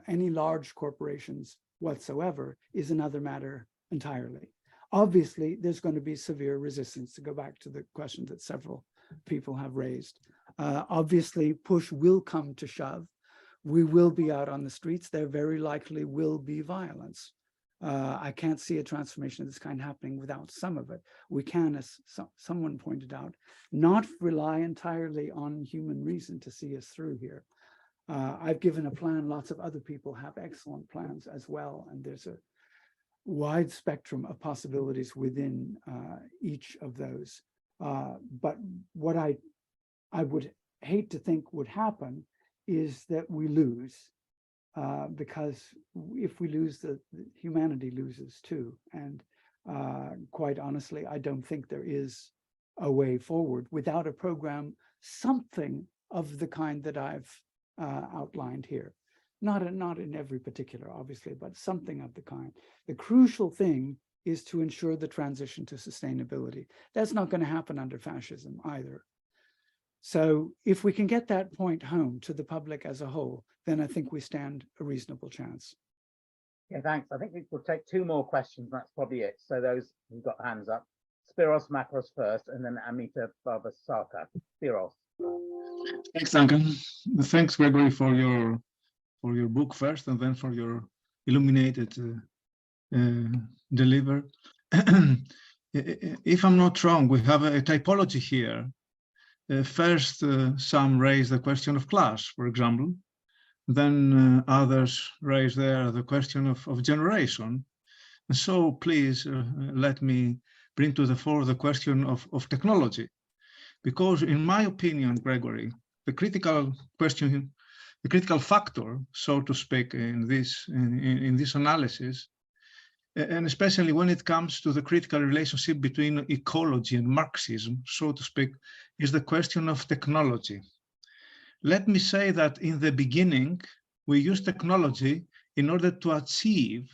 any large corporations whatsoever, is another matter entirely. Obviously, there's going to be severe resistance, to go back to the question that several people have raised. Obviously, push will come to shove. We will be out on the streets. There very likely will be violence. I can't see a transformation of this kind happening without some of it. We can, as someone pointed out, not rely entirely on human reason to see us through here. I've given a plan. Lots of other people have excellent plans as well. And there's a wide spectrum of possibilities within each of those. But what I would hate to think would happen is that we lose, because if we lose, humanity loses too. And quite honestly, I don't think there is a way forward without a program, something of the kind that I've outlined here. Not in every particular, obviously, but something of the kind. The crucial thing is to ensure the transition to sustainability. That's not going to happen under fascism either. So if we can get that point home to the public as a whole, then I think we stand a reasonable chance. Yeah, thanks. I think we'll take two more questions. That's probably it. So those who've got hands up, Spiros Makros first, and then Amita Barbasaka. Spiros. Thanks, Duncan. Thanks, Gregory, for your book first, and then for your illuminated deliver. If I'm not wrong, we have a typology here. First, some raise the question of class, for example. Then others raise there the question of generation. And so please let me bring to the fore the question of technology. Because in my opinion, Gregory, the critical question, the critical factor, so to speak, in this analysis, and especially when it comes to the critical relationship between ecology and Marxism, so to speak, is the question of technology. Let me say that in the beginning, we used technology in order to achieve,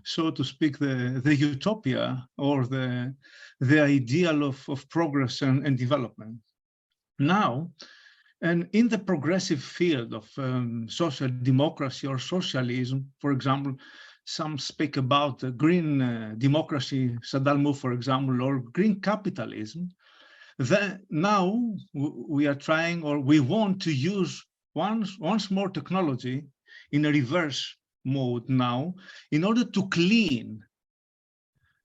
so to speak, the utopia or the ideal of progress and development. Now, and in the progressive field of social democracy or socialism, for example, some speak about green democracy, Sadalmu, for example, or green capitalism. Then now we are trying, or we want to use once more technology in a reverse mode now, in order to clean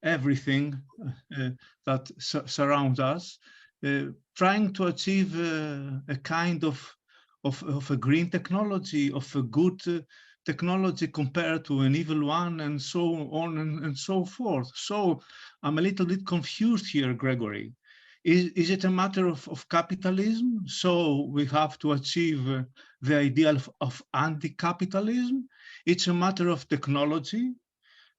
everything that surrounds us, trying to achieve a kind of a green technology, of a good technology compared to an evil one, and so on and so forth. So I'm a little bit confused here, Gregory. Is it a matter of capitalism? So we have to achieve the ideal of anti-capitalism? It's a matter of technology.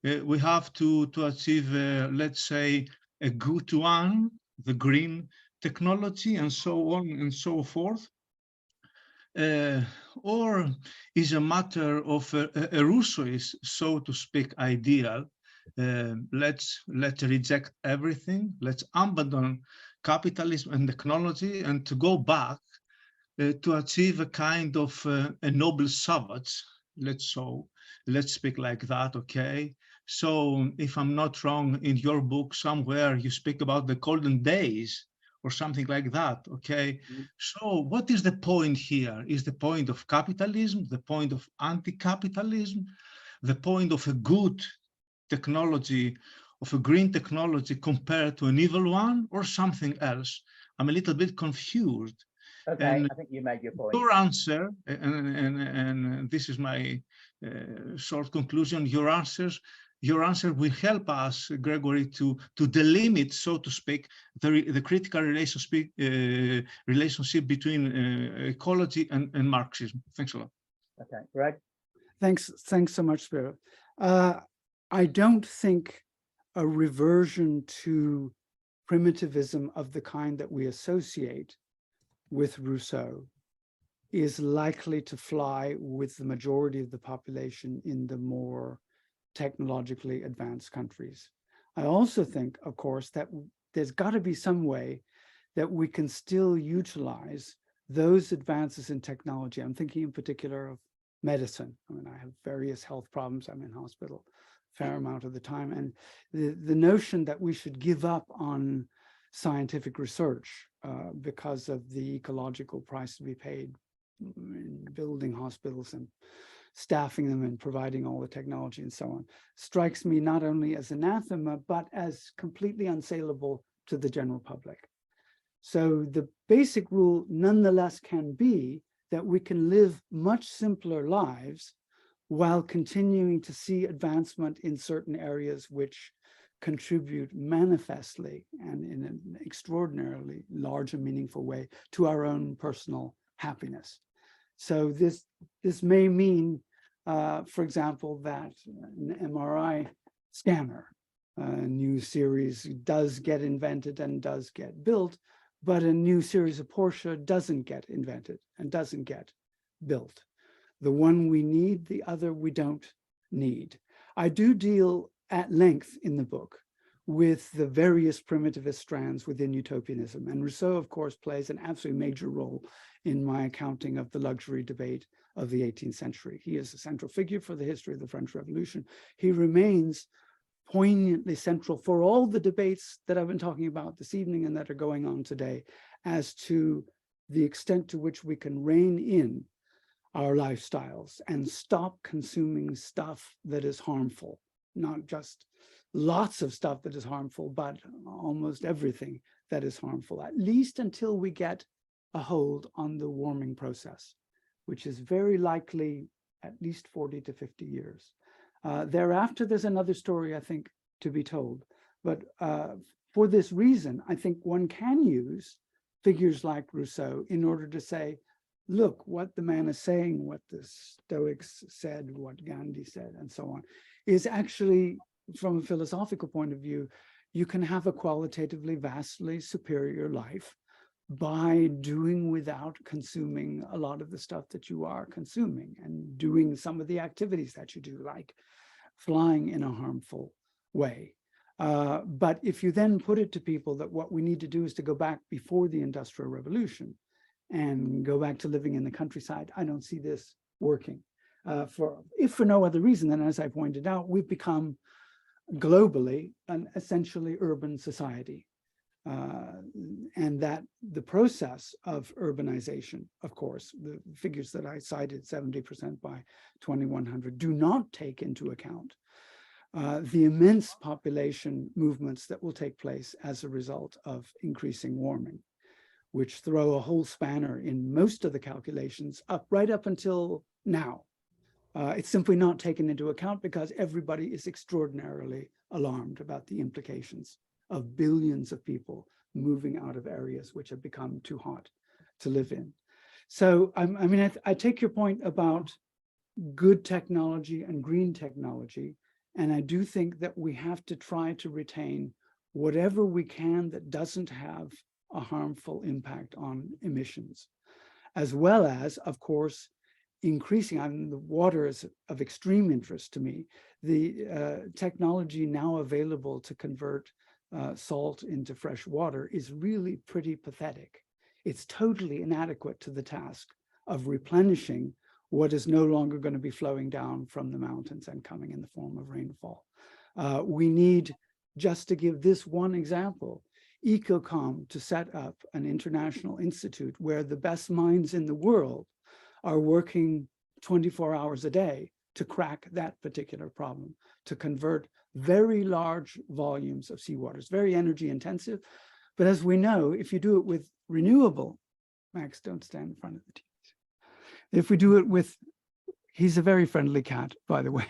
We have to achieve, let's say, a good one, the green technology, and so on and so forth. Or is a matter of a Rousseauist, so to speak, ideal. Let's reject everything. Let's abandon capitalism and technology, and to go back to achieve a kind of a noble savage. Let's speak like that, okay? So if I'm not wrong, in your book somewhere you speak about the golden days or something like that, okay? So what is the point here? Is the point of capitalism, the point of anti-capitalism, the point of a good technology, of a green technology compared to an evil one, or something else? I'm a little bit confused. Okay, and I think you made your point. Your answer, and this is my short conclusion, your answer will help us, Gregory, to delimit, so to speak, the critical relationship between ecology and Marxism. Thanks a lot. Okay, Greg? Thanks so much, Spiro. I don't think a reversion to primitivism of the kind that we associate with Rousseau is likely to fly with the majority of the population in the more technologically advanced countries. I also think, of course, that there's got to be some way that we can still utilize those advances in technology. I'm thinking in particular of medicine. I mean, I have various health problems. I'm in hospital a fair amount of the time. And the notion that we should give up on scientific research because of the ecological price to be paid in building hospitals and staffing them and providing all the technology and so on, strikes me not only as anathema, but as completely unsaleable to the general public. So the basic rule nonetheless can be that we can live much simpler lives while continuing to see advancement in certain areas which contribute manifestly and in an extraordinarily large and meaningful way to our own personal happiness. So this may mean, for example, that an MRI scanner, a new series does get invented and does get built, but a new series of Porsche doesn't get invented and doesn't get built. The one we need, the other we don't need. I do deal at length in the book with the various primitivist strands within utopianism. And Rousseau, of course, plays an absolutely major role in my accounting of the luxury debate of the 18th century. He is a central figure for the history of the French Revolution. He remains poignantly central for all the debates that I've been talking about this evening and that are going on today as to the extent to which we can rein in our lifestyles and stop consuming stuff that is harmful, not just lots of stuff that is harmful, but almost everything that is harmful, at least until we get a hold on the warming process, which is very likely at least 40 to 50 years. Thereafter, there's another story, I think, to be told. But for this reason, I think one can use figures like Rousseau in order to say, look, what the man is saying, what the Stoics said, what Gandhi said, and so on, is actually, from a philosophical point of view, you can have a qualitatively vastly superior life by doing without consuming a lot of the stuff that you are consuming and doing some of the activities that you do, like flying in a harmful way. But if you then put it to people that what we need to do is to go back before the Industrial Revolution and go back to living in the countryside, I don't see this working. If for no other reason than, as I pointed out, we've become globally an essentially urban society. And that the process of urbanization, of course, the figures that I cited, 70% by 2100, do not take into account the immense population movements that will take place as a result of increasing warming, which throw a whole spanner in most of the calculations right up until now. It's simply not taken into account because everybody is extraordinarily alarmed about the implications of billions of people moving out of areas which have become too hot to live in. So I take your point about good technology and green technology, and I do think that we have to try to retain whatever we can that doesn't have a harmful impact on emissions, as well as, of course, increasing. The water is of extreme interest to me. The technology now available to convert salt into fresh water is really pretty pathetic. It's totally inadequate to the task of replenishing what is no longer going to be flowing down from the mountains and coming in the form of rainfall. We need, just to give this one example, Ecocom to set up an international institute where the best minds in the world are working 24 hours a day to crack that particular problem, to convert very large volumes of seawater. It's very energy intensive, but as we know, if you do it with renewable, Max, don't stand in front of the TV. If we do it with, he's a very friendly cat, by the way.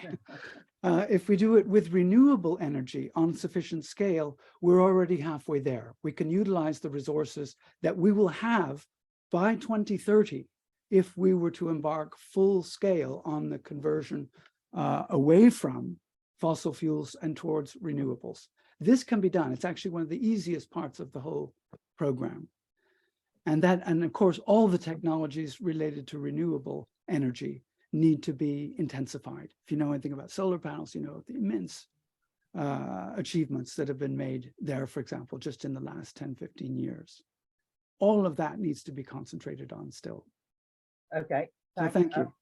If we do it with renewable energy on sufficient scale, we're already halfway there. We can utilize the resources that we will have by 2030 if we were to embark full scale on the conversion away from fossil fuels and towards renewables. This can be done. It's actually one of the easiest parts of the whole program. And of course, all the technologies related to renewable energy need to be intensified. If you know anything about solar panels, you know the immense achievements that have been made there, for example, just in the last 10, 15 years. All of that needs to be concentrated on still. Okay. So thank you.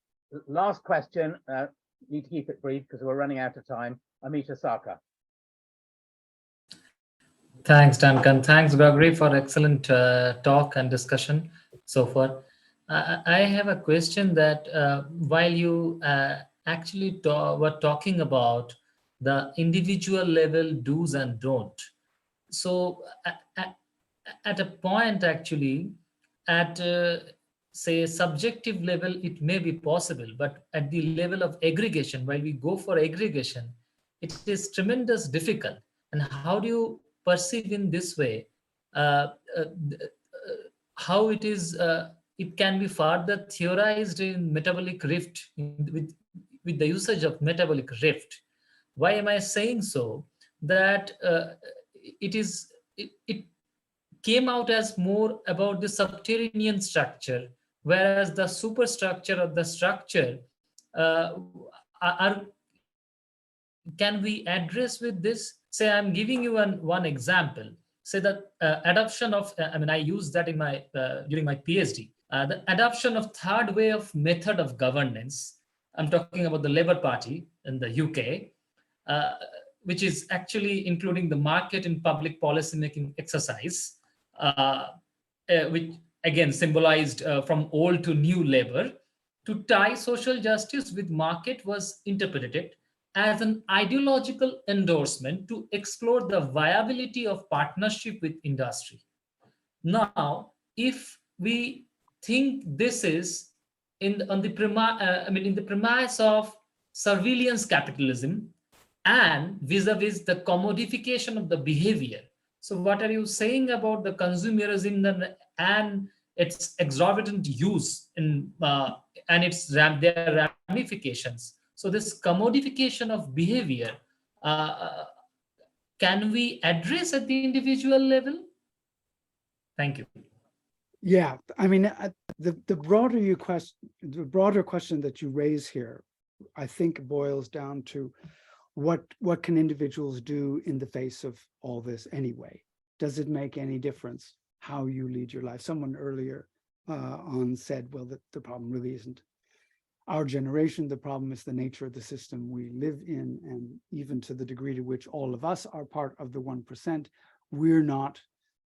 Last question. Need to keep it brief because we're running out of time. Amita Saka. Thanks, Duncan. Thanks, Gregory, for excellent talk and discussion so far. I have a question that while you actually were talking about the individual level do's and don't. So at a point, actually, at say subjective level, it may be possible, but at the level of aggregation, while we go for aggregation, it is tremendous difficult. And how do you perceive in this way how it is it can be further theorized in metabolic rift with the usage of metabolic rift? Why am I saying so? That it came out as more about the subterranean structure, whereas the superstructure of the structure can we address with this? Say, I'm giving you one example. Say that adoption of, I use that in my during my PhD. The adoption of third way of method of governance. I'm talking about the Labour Party in the UK, which is actually including the market and public policy making exercise, which again symbolized from old to new labor. To tie social justice with market was interpreted as an ideological endorsement to explore the viability of partnership with industry. Now, if we think this is in the premise of surveillance capitalism and vis-a-vis the commodification of the behavior. So what are you saying about the consumerism and its exorbitant use in and their ramifications? So this commodification of behavior, can we address at the individual level? Thank you. Yeah, I mean, the broader question that you raise here, I think boils down to what can individuals do in the face of all this anyway? Does it make any difference how you lead your life? Someone earlier on said, well, the problem really isn't our generation. The problem is the nature of the system we live in, and even to the degree to which all of us are part of the 1%, we're not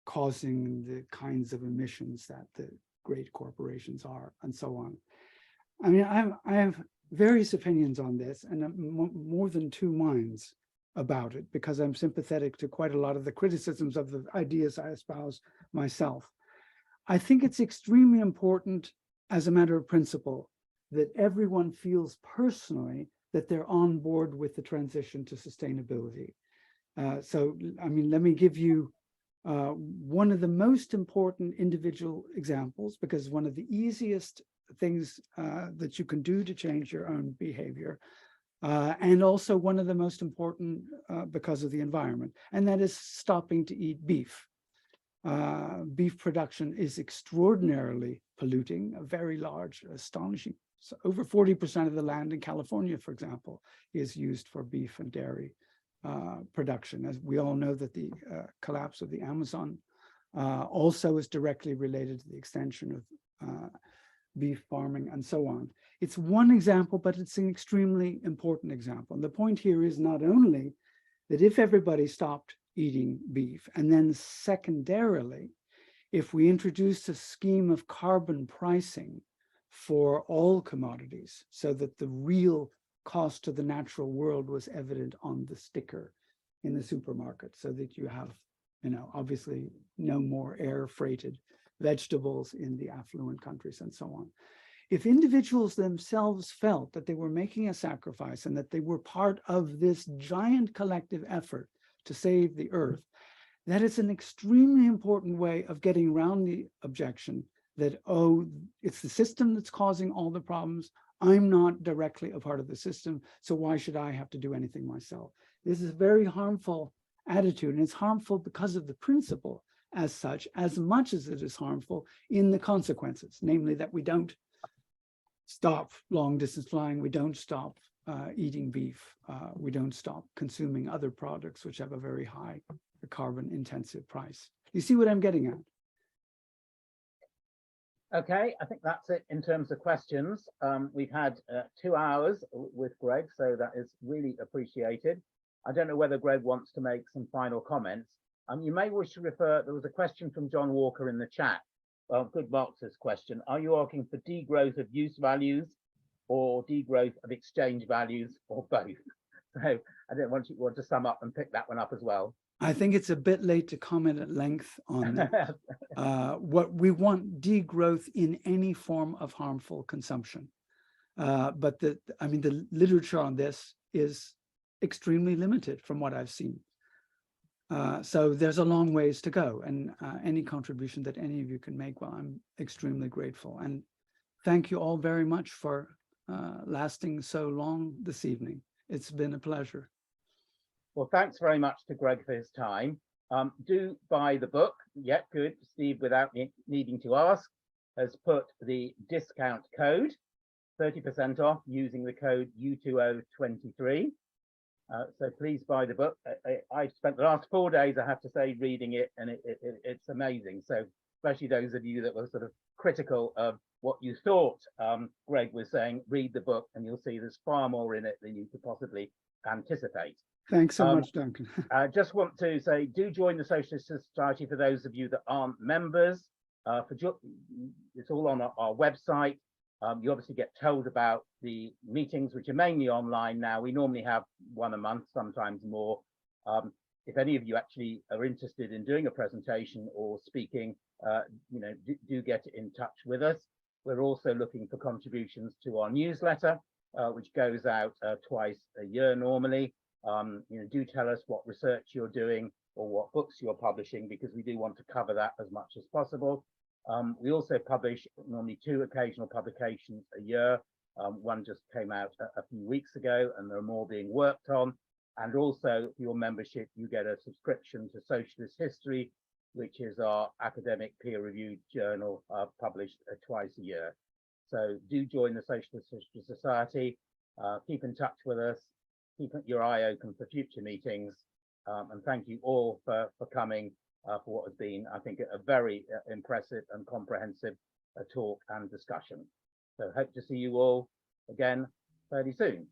causing the kinds of emissions that the great corporations are, and so on. I mean, I have various opinions on this, and more than two minds about it, because I'm sympathetic to quite a lot of the criticisms of the ideas I espouse myself. I think it's extremely important, as a matter of principle, that everyone feels personally that they're on board with the transition to sustainability. So, I mean, let me give you one of the most important individual examples, because one of the easiest things that you can do to change your own behavior, and also one of the most important because of the environment, and that is stopping to eat beef. Beef production is extraordinarily polluting, a very large, astonishing. So over 40% of the land in California, for example, is used for beef and dairy production. As we all know, that the collapse of the Amazon also is directly related to the extension of beef farming and so on. It's one example, but it's an extremely important example. And the point here is not only that if everybody stopped eating beef, and then secondarily, if we introduced a scheme of carbon pricing for all commodities, so that the real cost to the natural world was evident on the sticker in the supermarket, so that you have, you know, obviously no more air freighted vegetables in the affluent countries and so on. If individuals themselves felt that they were making a sacrifice and that they were part of this giant collective effort to save the earth, that is an extremely important way of getting around the objection that, oh, it's the system that's causing all the problems. I'm not directly a part of the system, so why should I have to do anything myself? This is a very harmful attitude, and it's harmful because of the principle as such, as much as it is harmful in the consequences, namely that we don't stop long distance flying, we don't stop eating beef, we don't stop consuming other products which have a very high carbon intensive price. You see what I'm getting at? Okay, I think that's it in terms of questions. We've had 2 hours with Greg, so that is really appreciated. I don't know whether Greg wants to make some final comments. You may wish to refer, there was a question from John Walker in the chat. Well, good Marxist question. Are you arguing for degrowth of use values or degrowth of exchange values, or both? So I don't want you want to sum up and pick that one up as well. I think it's a bit late to comment at length on that. What we want degrowth in any form of harmful consumption. But the literature on this is extremely limited from what I've seen. So there's a long ways to go, and any contribution that any of you can make, well, I'm extremely grateful. And thank you all very much for lasting so long this evening. It's been a pleasure. Well, thanks very much to Greg for his time. Do buy the book. Yeah, good. Steve, without needing to ask, has put the discount code, 30% off, using the code U2023. So please buy the book. I've spent the last 4 days, I have to say, reading it, and it's amazing. So especially those of you that were sort of critical of what you thought Greg was saying, read the book and you'll see there's far more in it than you could possibly anticipate. Thanks so much, Duncan. I just want to say, do join the Socialist Society for those of you that aren't members. It's all on our website. You obviously get told about the meetings, which are mainly online now. We normally have one a month, sometimes more. If any of you actually are interested in doing a presentation or speaking, do get in touch with us. We're also looking for contributions to our newsletter, which goes out twice a year normally. Do tell us what research you're doing or what books you're publishing, because we do want to cover that as much as possible. We also publish normally 2 occasional publications a year. One just came out a few weeks ago, and there are more being worked on. And also, for your membership, you get a subscription to Socialist History, which is our academic peer-reviewed journal published twice a year. So do join the Socialist History Society. Keep in touch with us. Keep your eye open for future meetings. And thank you all for coming for what has been, I think, a very impressive and comprehensive talk and discussion. So hope to see you all again fairly soon.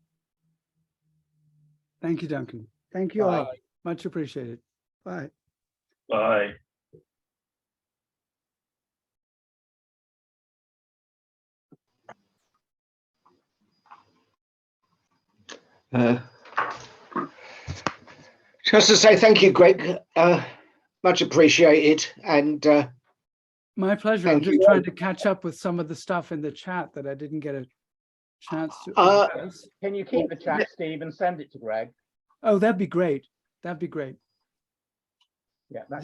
Thank you, Duncan. Thank you all. Much appreciated. Bye. Bye. Just to say thank you, Greg. Much appreciated. And my pleasure. I'm just trying to catch up with some of the stuff in the chat that I didn't get a chance to address. Can you keep the chat, Steve, and send it to Greg? Oh, that'd be great. That'd be great. Yeah, that's